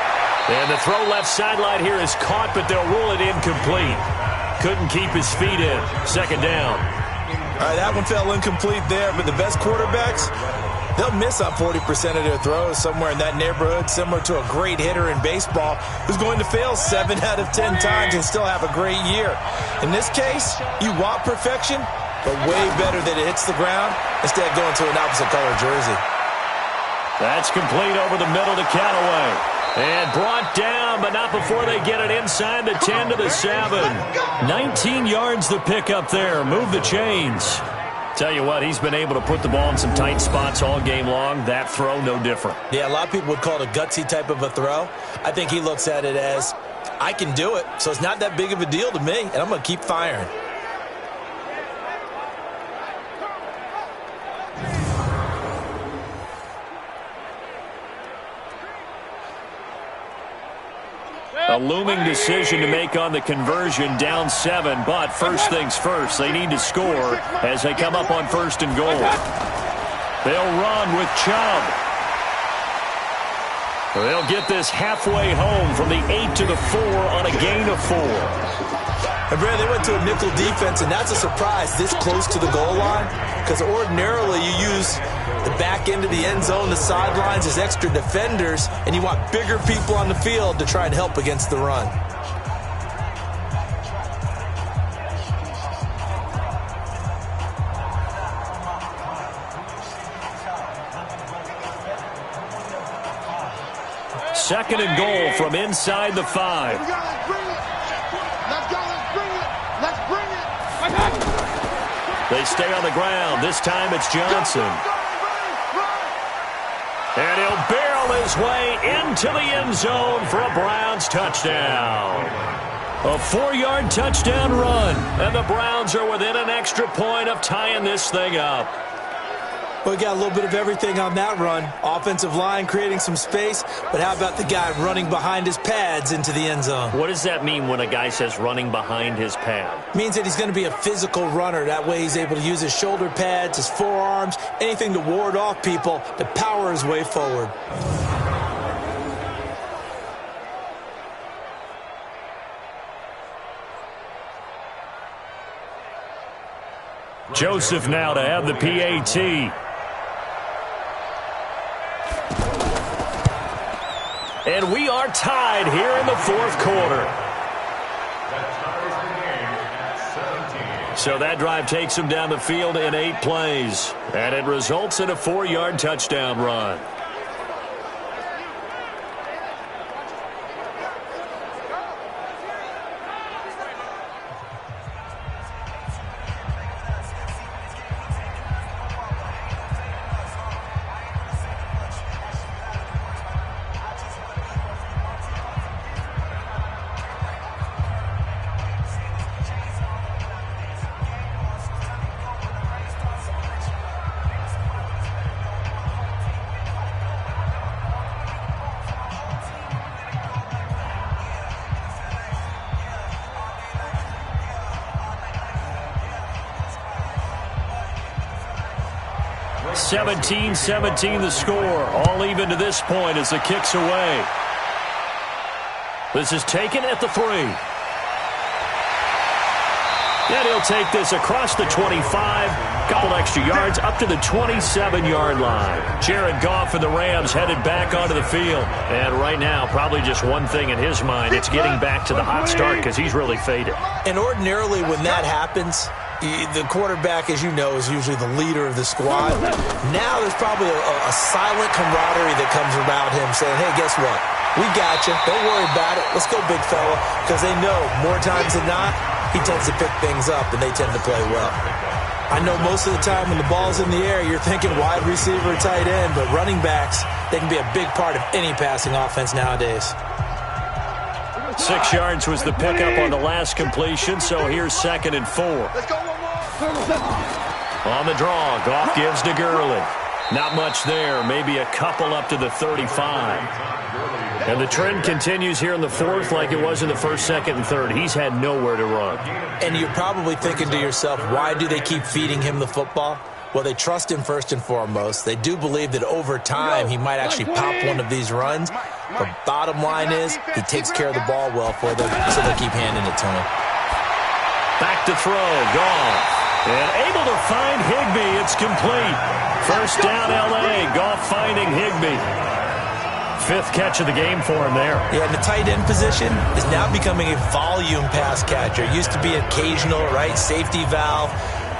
And the throw left sideline here is caught, but they'll rule it incomplete. Couldn't keep his feet in. Second down. All right, that one fell incomplete there, but the best quarterbacks, they'll miss on 40% of their throws, somewhere in that neighborhood, similar to a great hitter in baseball who's going to fail 7 out of 10 times and still have a great year. In this case, you want perfection, but way better that it hits the ground instead of going to an opposite color jersey. That's complete over the middle to Callaway. And brought down, but not before they get it inside the 10 to the 7. 19 yards to pick up there. Move the chains. Tell you what, he's been able to put the ball in some tight spots all game long. That throw, no different. Yeah, a lot of people would call it a gutsy type of a throw. I think he looks at it as, I can do it, so it's not that big of a deal to me, and I'm going to keep firing. A looming decision to make on the conversion, down 7. But first things first, they need to score as they come up on 1st and goal. They'll run with Chubb. They'll get this halfway home from the 8 to the 4 on a gain of 4. And Brad, they went to a nickel defense, and that's a surprise this close to the goal line, because ordinarily you use the back end of the end zone, the sidelines as extra defenders, and you want bigger people on the field to try and help against the run. Second and goal from inside the 5. Let's go, let's bring it. Let's bring it. They stay on the ground. This time it's Johnson. And he'll barrel his way into the end zone for a Browns touchdown. A 4-yard touchdown run. And the Browns are within an extra point of tying this thing up. Well, we got a little bit of everything on that run. Offensive line creating some space, but how about the guy running behind his pads into the end zone? What does that mean when a guy says running behind his pad? Means that he's going to be a physical runner. That way he's able to use his shoulder pads, his forearms, anything to ward off people to power his way forward. Joseph now to have the PAT. And we are tied here in the 4th quarter. So that drive takes him down the field in 8 plays. And it results in a 4-yard touchdown run. – 17-17 the score. All even to this point as the kick's away. This is taken at the 3. And he'll take this across the 25. Couple extra yards up to the 27-yard line. Jared Goff and the Rams headed back onto the field. And right now, probably just one thing in his mind. It's getting back to the hot start because he's really faded. And ordinarily when that happens, the quarterback, as you know, is usually the leader of the squad. Now there's probably a silent camaraderie that comes about him saying, hey, guess what? We got you. Don't worry about it. Let's go, big fella. Because they know more times than not, he tends to pick things up, and they tend to play well. I know most of the time when the ball's in the air, you're thinking wide receiver, tight end, but running backs, they can be a big part of any passing offense nowadays. 6 yards was the pickup on the last completion, so here's 2nd and 4. On the draw, Goff gives to Gurley. Not much there, maybe a couple up to the 35. And the trend continues here in the 4th like it was in the 1st, 2nd, and 3rd. He's had nowhere to run. And you're probably thinking to yourself, why do they keep feeding him the football? Well, they trust him first and foremost. They do believe that over time he might actually pop one of these runs. The bottom line is he takes care of the ball well for them, so they keep handing it to him. Back to throw, Goff. And able to find Higbee. It's complete. First down, L.A. Goff finding Higbee. 5th catch of the game for him there. Yeah, and the tight end position is now becoming a volume pass catcher. It used to be occasional, right? Safety valve.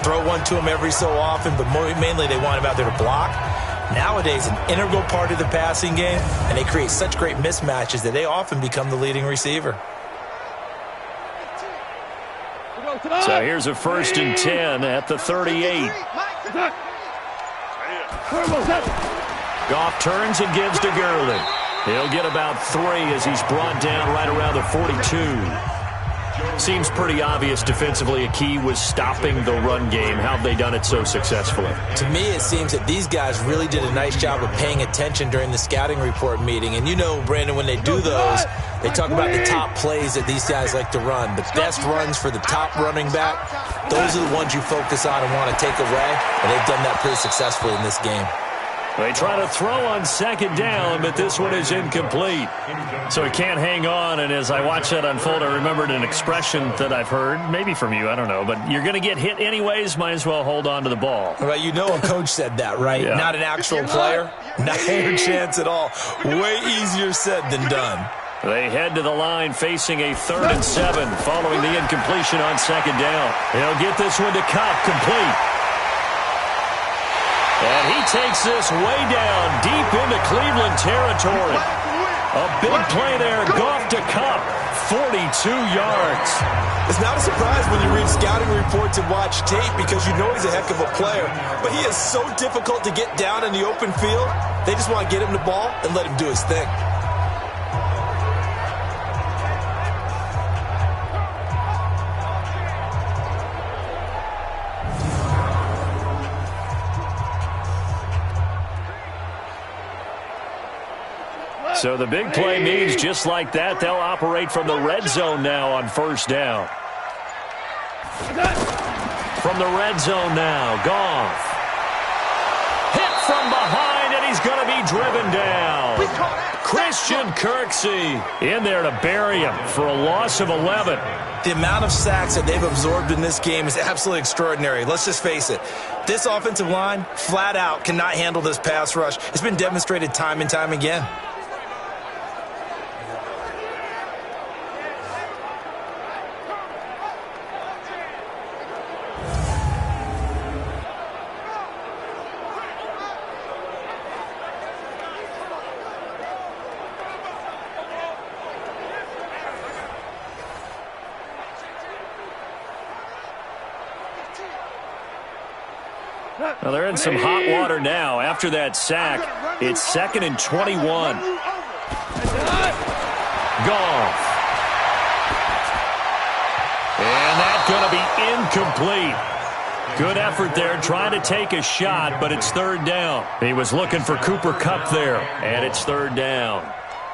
Throw one to him every so often, but mainly they want him out there to block. Nowadays, an integral part of the passing game, and they create such great mismatches that they often become the leading receiver. So here's a 1st and 10 at the 38. Goff turns and gives to Gurley. He'll get about 3 as he's brought down right around the 42. Seems pretty obvious defensively a key was stopping the run game. How have they done it so successfully? To me, it seems that these guys really did a nice job of paying attention during the scouting report meeting. And you know, Brandon, when they do those, They talk about the top plays that these guys like to run. The best runs for the top running back, those are the ones you focus on and want to take away, and they've done that pretty successfully in this game. They try to throw on second down, but this one is incomplete. So he can't hang on, and as I watch that unfold, I remembered an expression that I've heard, maybe from you, I don't know, but you're going to get hit anyways, might as well hold on to the ball. Well, you know a coach said that, right? Yeah. Not an actual player. Not a chance at all. Way easier said than done. They head to the line facing a 3rd and 7 following the incompletion on second down. He'll get this one to Kupp, complete. And he takes this way down deep into Cleveland territory. A big play there, Goff to Kupp, 42 yards. It's not a surprise when you read scouting reports and watch tape because you know he's a heck of a player. But he is so difficult to get down in the open field. They just want to get him the ball and let him do his thing. So the big play means just like that, they'll operate from the red zone now on first down. From the red zone now, Goff. Hit from behind, and he's going to be driven down. Christian Kirksey in there to bury him for a loss of 11. The amount of sacks that they've absorbed in this game is absolutely extraordinary. Let's just face it. This offensive line, flat out, cannot handle this pass rush. It's been demonstrated time and time again. Well, they're in some hot water now. After that sack, it's 2nd and 21. Goff. And that's going to be incomplete. Good effort there, trying to take a shot, but it's 3rd down. He was looking for Cooper Kupp there, and it's 3rd down.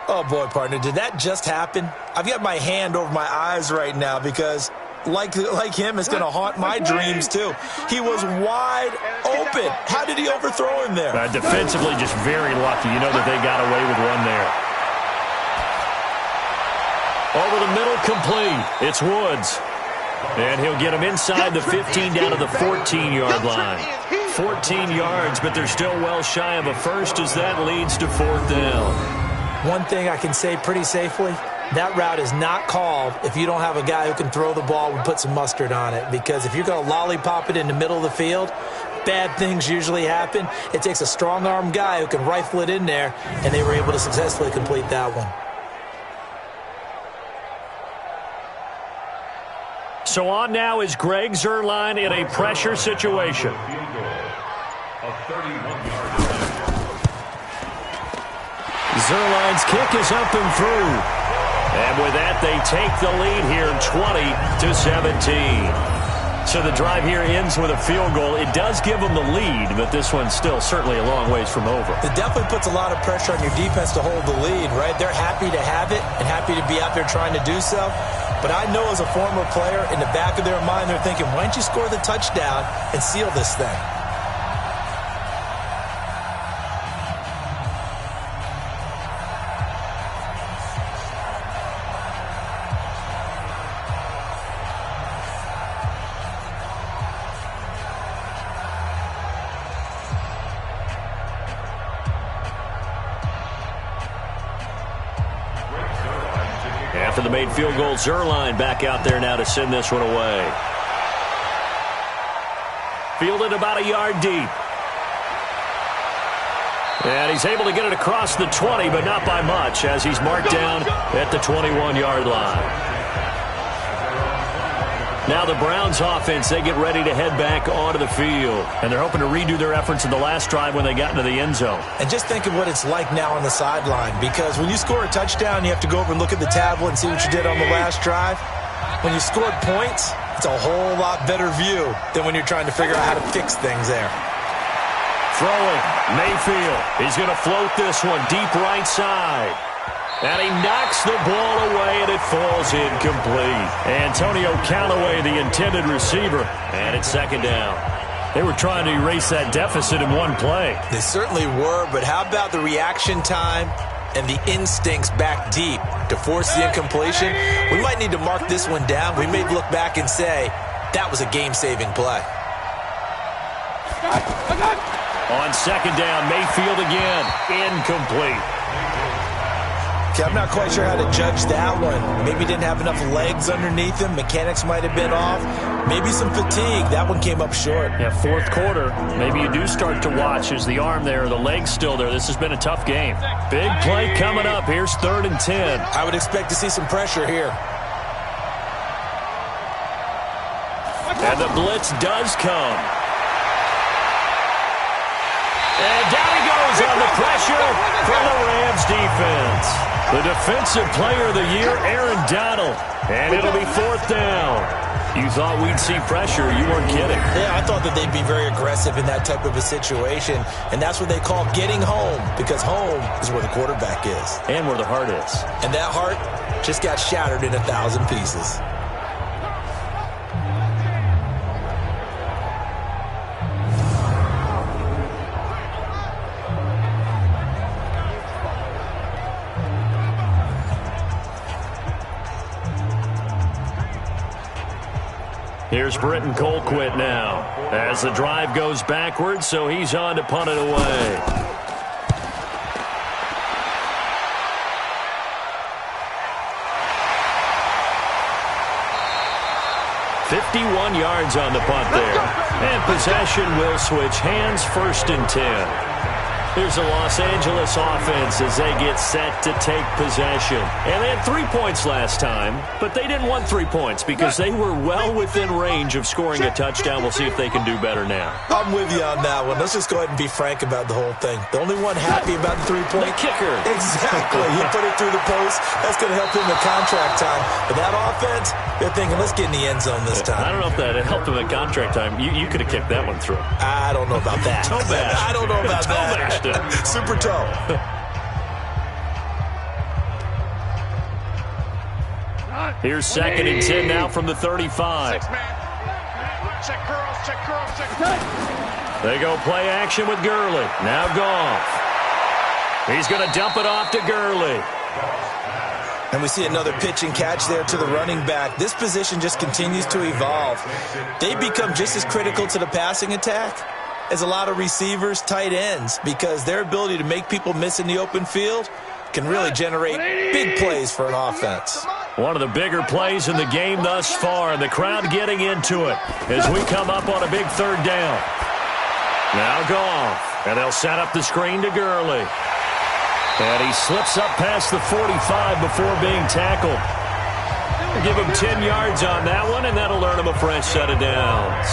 Oh, boy, partner, did that just happen? I've got my hand over my eyes right now because, like him, it's going to haunt my dreams, too. He was wide open. How did he overthrow him there? Defensively, just very lucky. You know that they got away with one there. Over the middle, complete. It's Woods. And he'll get him inside the 15 down to the 14-yard line. 14 yards, but they're still well shy of a first as that leads to 4th down. One thing I can say pretty safely, that route is not called if you don't have a guy who can throw the ball and put some mustard on it. Because if you're going to lollipop it in the middle of the field, bad things usually happen. It takes a strong-arm guy who can rifle it in there, and they were able to successfully complete that one. So on now is Greg Zuerlein in a pressure situation. Zuerlein's kick is up and through. And with that, they take the lead here, 20-17. So the drive here ends with a field goal. It does give them the lead, but this one's still certainly a long ways from over. It definitely puts a lot of pressure on your defense to hold the lead, right? They're happy to have it and happy to be out there trying to do so. But I know as a former player, in the back of their mind, they're thinking, why don't you score the touchdown and seal this thing? After the made field goal, Zuerlein back out there now to send this one away. Fielded about a yard deep. And he's able to get it across the 20, but not by much, as he's marked down at the 21-yard line. Now the Browns offense, they get ready to head back onto the field. And they're hoping to redo their efforts in the last drive when they got into the end zone. And just think of what it's like now on the sideline, because when you score a touchdown, you have to go over and look at the tablet and see what you did on the last drive. When you scored points, it's a whole lot better view than when you're trying to figure out how to fix things there. Throwing, Mayfield. He's going to float this one deep right side. And he knocks the ball away, and it falls incomplete. Antonio Callaway, the intended receiver, and it's second down. They were trying to erase that deficit in one play. They certainly were, but how about the reaction time and the instincts back deep to force the incompletion? We might need to mark this one down. We may look back and say, that was a game-saving play. On second down, Mayfield again. Incomplete. Okay, I'm not quite sure how to judge that one. Maybe didn't have enough legs underneath him. Mechanics might have been off. Maybe some fatigue. That one came up short. Yeah, fourth quarter. Maybe you do start to watch. Is the arm there, the leg's still there? This has been a tough game. Big play coming up. Here's 3rd and 10. I would expect to see some pressure here. And the blitz does come. And down he goes on the pressure from the Rams defense. The defensive player of the year, Aaron Donald. And it'll be 4th down. You thought we'd see pressure. You weren't kidding. Yeah, I thought that they'd be very aggressive in that type of a situation. And that's what they call getting home, because home is where the quarterback is. And where the heart is. And that heart just got shattered in 1,000 pieces. Here's Britton Colquitt now as the drive goes backwards, so he's on to punt it away. "51 yards on the punt there. And possession will switch hands, 1st and 10. Here's the Los Angeles offense as they get set to take possession. And they had 3 points last time, but they didn't want 3 points because they were well within range of scoring a touchdown. We'll see if they can do better now. I'm with you on that one. Let's just go ahead and be frank about the whole thing. The only one happy about the 3-point. The kicker. Exactly. He put it through the post. That's going to help him in contract time. But that offense, they're thinking, let's get in the end zone this time. I don't know if that helped him at contract time. You could have kicked that one through. I don't know about that. Toe bash. I don't know about toe that. Bashed it. Super toe. Here's 2nd and 10 now from the 35. Check girls, check girls, check. They go play action with Gurley. Now Goff. He's going to dump it off to Gurley. And we see another pitch and catch there to the running back. This position just continues to evolve. They become just as critical to the passing attack as a lot of receivers, tight ends, because their ability to make people miss in the open field can really generate big plays for an offense. One of the bigger plays in the game thus far, and the crowd getting into it as we come up on a big 3rd down. Now Goff, and they'll set up the screen to Gurley. And he slips up past the 45 before being tackled. Give him 10 yards on that one, and that'll earn him a fresh set of downs.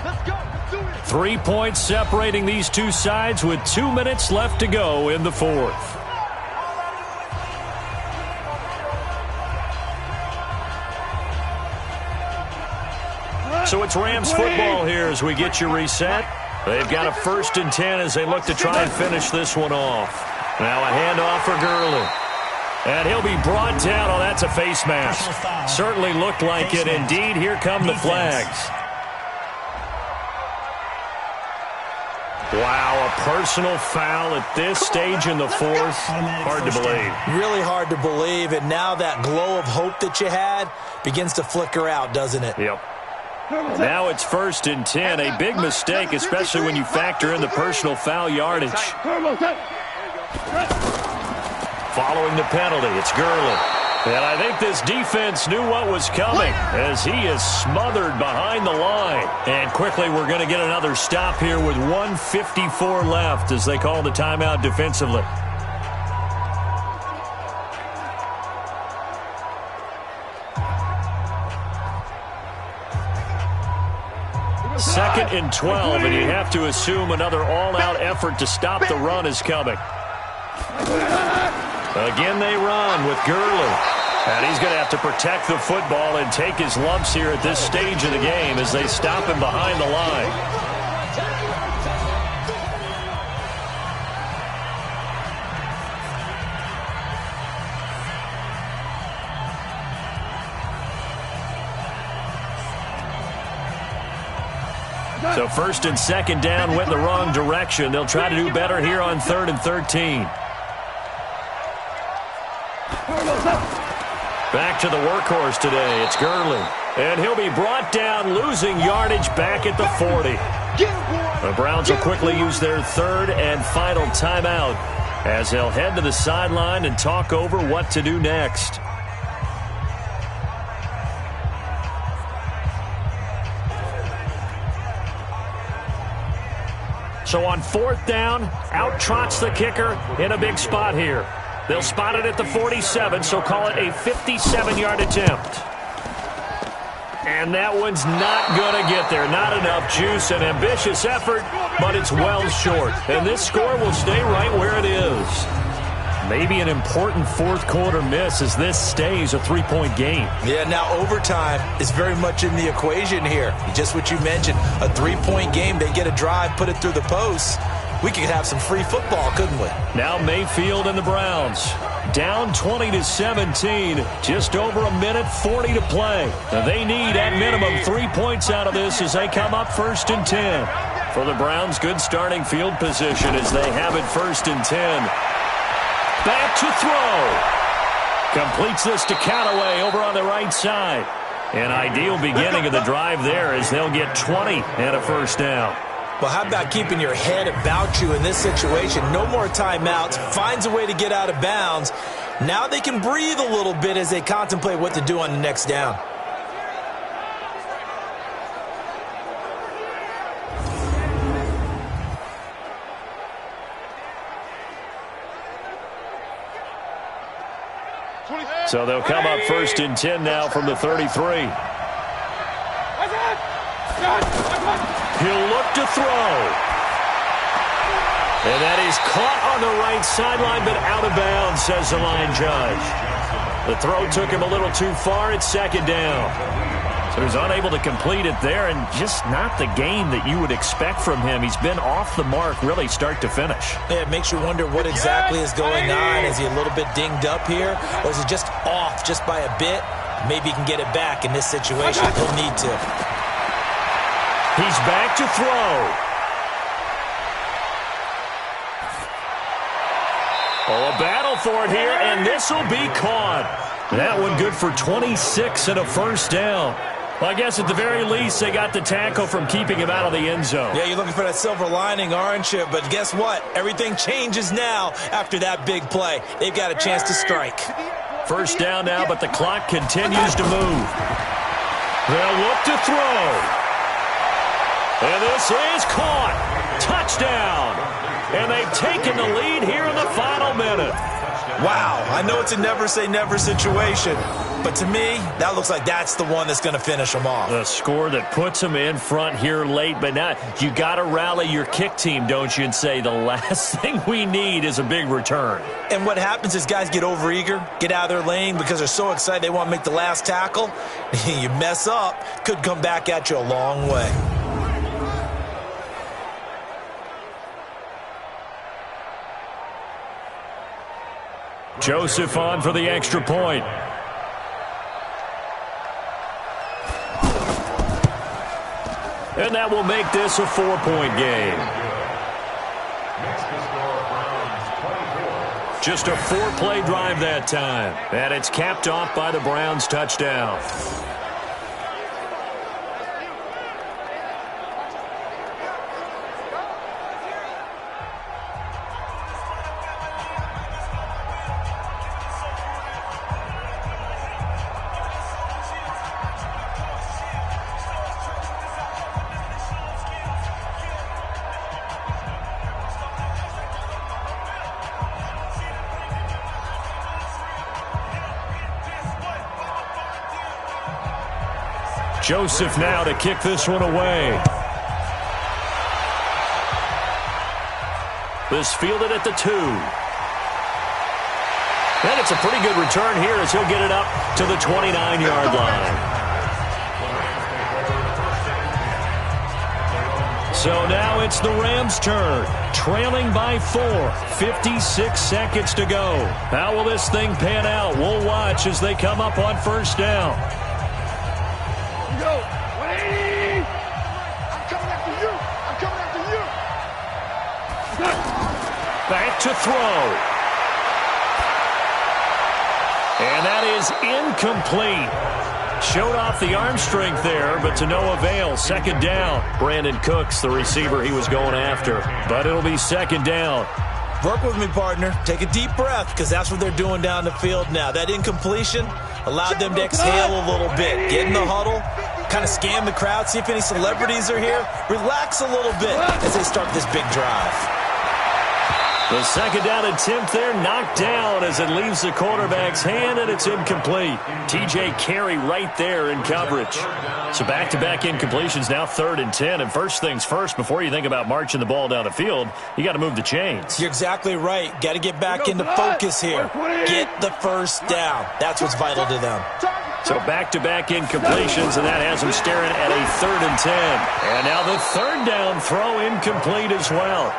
Let's go. Let's do it. 3 points separating these two sides with 2 minutes left to go in the 4th. So it's Rams football here as we get you reset. They've got a 1st and 10 as they look to try and finish this one off. Now a handoff for Gurley. And he'll be brought down. Oh, that's a face mask. Certainly looked like it. Indeed, here come the flags. Wow, a personal foul at this stage in the 4th. Hard to believe. Really hard to believe, and now that glow of hope that you had begins to flicker out, doesn't it? Yep. Now it's 1st and 10. A big mistake, especially when you factor in the personal foul yardage. Following the penalty, it's Gurley. And I think this defense knew what was coming as he is smothered behind the line. And quickly we're going to get another stop here with 1:54 left as they call the timeout defensively. 2nd and 12, and you have to assume another all-out effort to stop the run is coming. Again they run with Gurley. And he's going to have to protect the football and take his lumps here at this stage of the game as they stop him behind the line. So 1st and 2nd down went the wrong direction. They'll try to do better here on 3rd and 13. Back to the workhorse today. It's Gurley. And he'll be brought down, losing yardage back at the 40. The Browns will quickly use their 3rd and final timeout as they'll head to the sideline and talk over what to do next. So on 4th down, out trots the kicker in a big spot here. They'll spot it at the 47, so call it a 57-yard attempt. And that one's not going to get there. Not enough juice, an ambitious effort, but it's well short. And this score will stay right where it is. Maybe an important 4th quarter miss as this stays a 3-point game. Yeah, now overtime is very much in the equation here. Just what you mentioned, a 3-point game. They get a drive, put it through the posts. We could have some free football, couldn't we? Now Mayfield and the Browns down 20-17. Just over a minute 40 to play. Now they need at minimum 3 points out of this as they come up 1st and 10. For the Browns, good starting field position as they have it 1st and 10. Back to throw. Completes this to Callaway over on the right side. An ideal beginning of the drive there as they'll get 20 and a 1st down. Well, how about keeping your head about you in this situation? No more timeouts. Finds a way to get out of bounds. Now they can breathe a little bit as they contemplate what to do on the next down. So they'll come up 1st and 10 now from the 33. He'll look to throw. And that is caught on the right sideline, but out of bounds, says the line judge. The throw took him a little too far. It's 2nd down. So he's unable to complete it there, and just not the game that you would expect from him. He's been off the mark, really, start to finish. Yeah, it makes you wonder what exactly is going on. Is he a little bit dinged up here, or is he just off just by a bit? Maybe he can get it back in this situation. He'll need to. He's back to throw. Oh, a battle for it here, and this will be caught. That one good for 26 and a 1st down. Well, I guess at the very least, they got the tackle from keeping him out of the end zone. Yeah, you're looking for that silver lining, aren't you? But guess what? Everything changes now after that big play. They've got a chance to strike. 1st down now, but the clock continues to move. They'll look to throw. And this is caught. Touchdown. And they've taken the lead here in the final minute. Wow, I know it's a never-say-never situation, but to me, that looks like that's the one that's going to finish them off. The score that puts them in front here late, but now you got to rally your kick team, don't you, and say the last thing we need is a big return. And what happens is guys get overeager, get out of their lane because they're so excited they want to make the last tackle. You mess up, could come back at you a long way. Joseph on for the extra point. And that will make this a 4-point game. Just a 4-play drive that time. And it's capped off by the Browns touchdown. Joseph now to kick this one away. This fielded at the 2. And it's a pretty good return here as he'll get it up to the 29-yard line. So now it's the Rams' turn, trailing by 4, 56 seconds to go. How will this thing pan out? We'll watch as they come up on first down. Go, 180! I'm coming after you! I'm coming after you! Back to throw. And that is incomplete. Showed off the arm strength there, but to no avail. Second down. Brandon Cooks, the receiver he was going after. But it'll be second down. Work with me, partner. Take a deep breath, because that's what they're doing down the field now. That incompletion allowed them to exhale a little bit. Get in the huddle, kind of scan the crowd, see if any celebrities are here. Relax a little bit as they start this big drive. The second down attempt there knocked down as it leaves the quarterback's hand, and it's incomplete. T.J. Carey right there in coverage. So back-to-back incompletions, now 3rd and 10. And first things first, before you think about marching the ball down the field, you got to move the chains. You're exactly right. Got to get back into focus here. Get the first down. That's what's vital to them. So back-to-back incompletions, and that has them staring at a 3rd and 10. And now the third down throw incomplete as well.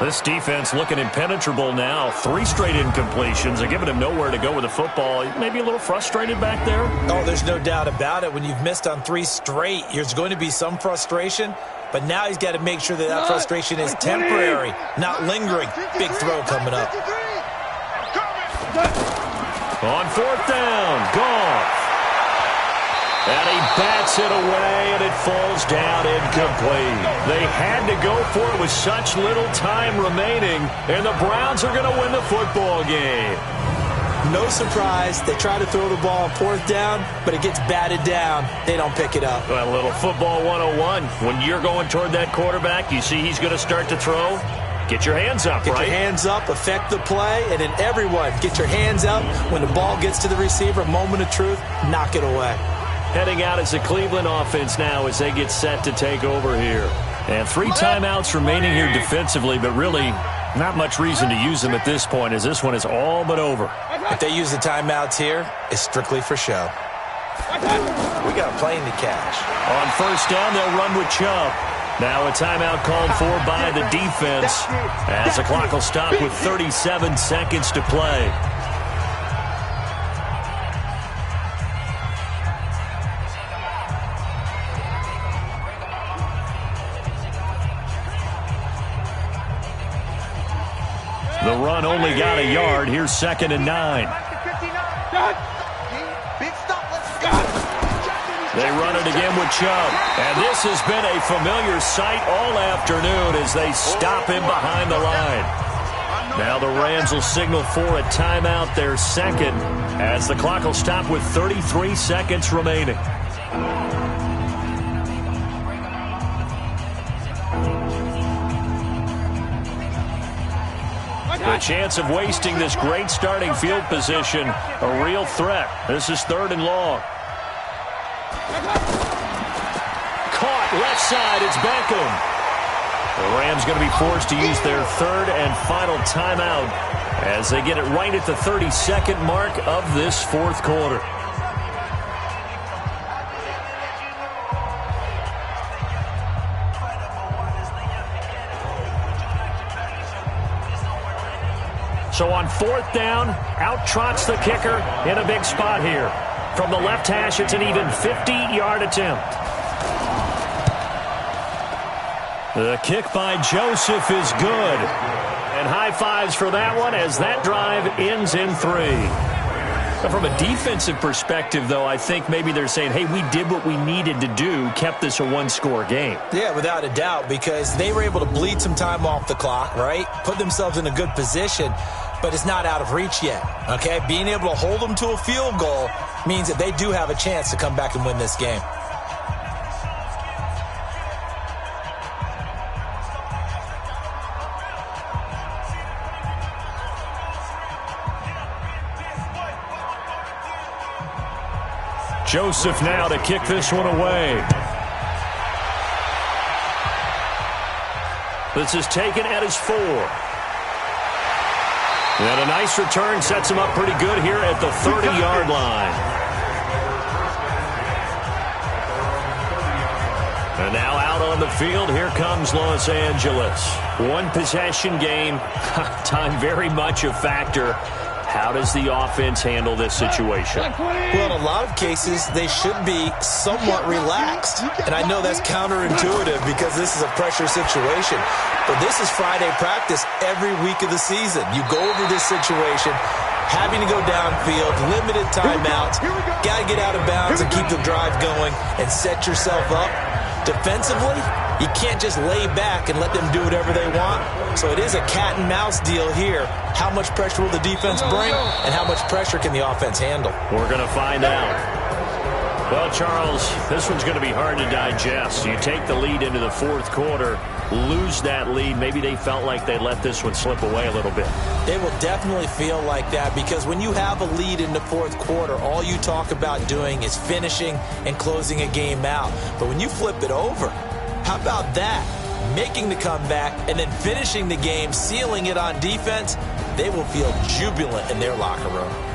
This defense looking impenetrable now. 3 straight incompletions. They're giving him nowhere to go with the football. Maybe a little frustrated back there. Oh, there's no doubt about it. When you've missed on 3 straight, there's going to be some frustration. But now he's got to make sure that that frustration is temporary, not lingering. Big throw coming up. On 4th down, Goff. And he bats it away, and it falls down incomplete. They had to go for it with such little time remaining, and the Browns are going to win the football game. No surprise. They try to throw the ball on 4th down, but it gets batted down. They don't pick it up. Well, a little football 101. When you're going toward that quarterback, you see he's going to start to throw. Get your hands up, right? Get your hands up, affect the play, and then everyone get your hands up. When the ball gets to the receiver, moment of truth, knock it away. Heading out as the Cleveland offense now as they get set to take over here. And 3 timeouts remaining here defensively, but really not much reason to use them at this point as this one is all but over. If they use the timeouts here, it's strictly for show. We got a plane to cash. On first down, they'll run with Chubb. Now a timeout called for by the defense as the clock will stop with 37 seconds to play. The run only got a yard. Here's 2nd and 9. They run it again with Chubb. And this has been a familiar sight all afternoon as they stop him behind the line. Now the Rams will signal for a timeout, their second, as the clock will stop with 33 seconds remaining. The chance of wasting this great starting field position, a real threat. This is 3rd and long. Caught left side, it's Beckham. The Rams going to be forced to use their 3rd and final timeout as they get it right at the 32nd mark of this 4th quarter. So on 4th down, out trots the kicker in a big spot here. From the left hash, it's an even 50-yard attempt. The kick by Joseph is good. And high fives for that one as that drive ends in 3. From a defensive perspective, though, I think maybe they're saying, hey, we did what we needed to do, kept this a 1-score game. Yeah, without a doubt, because they were able to bleed some time off the clock, right? Put themselves in a good position, but it's not out of reach yet, okay? Being able to hold them to a field goal means that they do have a chance to come back and win this game. Joseph now to kick this one away. This is taken at his 4. And a nice return sets him up pretty good here at the 30-yard line. And now out on the field, here comes Los Angeles. One possession game, time very much a factor. How does the offense handle this situation? Well, in a lot of cases, they should be somewhat relaxed. And I know that's counterintuitive because this is a pressure situation. But this is Friday practice every week of the season. You go over this situation, having to go downfield, limited timeouts, got to get out of bounds and keep the drive going and set yourself up. Defensively, you can't just lay back and let them do whatever they want. So it is a cat and mouse deal here. How much pressure will the defense bring, and how much pressure can the offense handle? We're going to find out. Well, Charles, this one's going to be hard to digest. You take the lead into the fourth quarter, lose that lead. Maybe they felt like they let this one slip away a little bit. They will definitely feel like that because when you have a lead in the fourth quarter, all you talk about doing is finishing and closing a game out. But when you flip it over, how about that? Making the comeback and then finishing the game, sealing it on defense, they will feel jubilant in their locker room.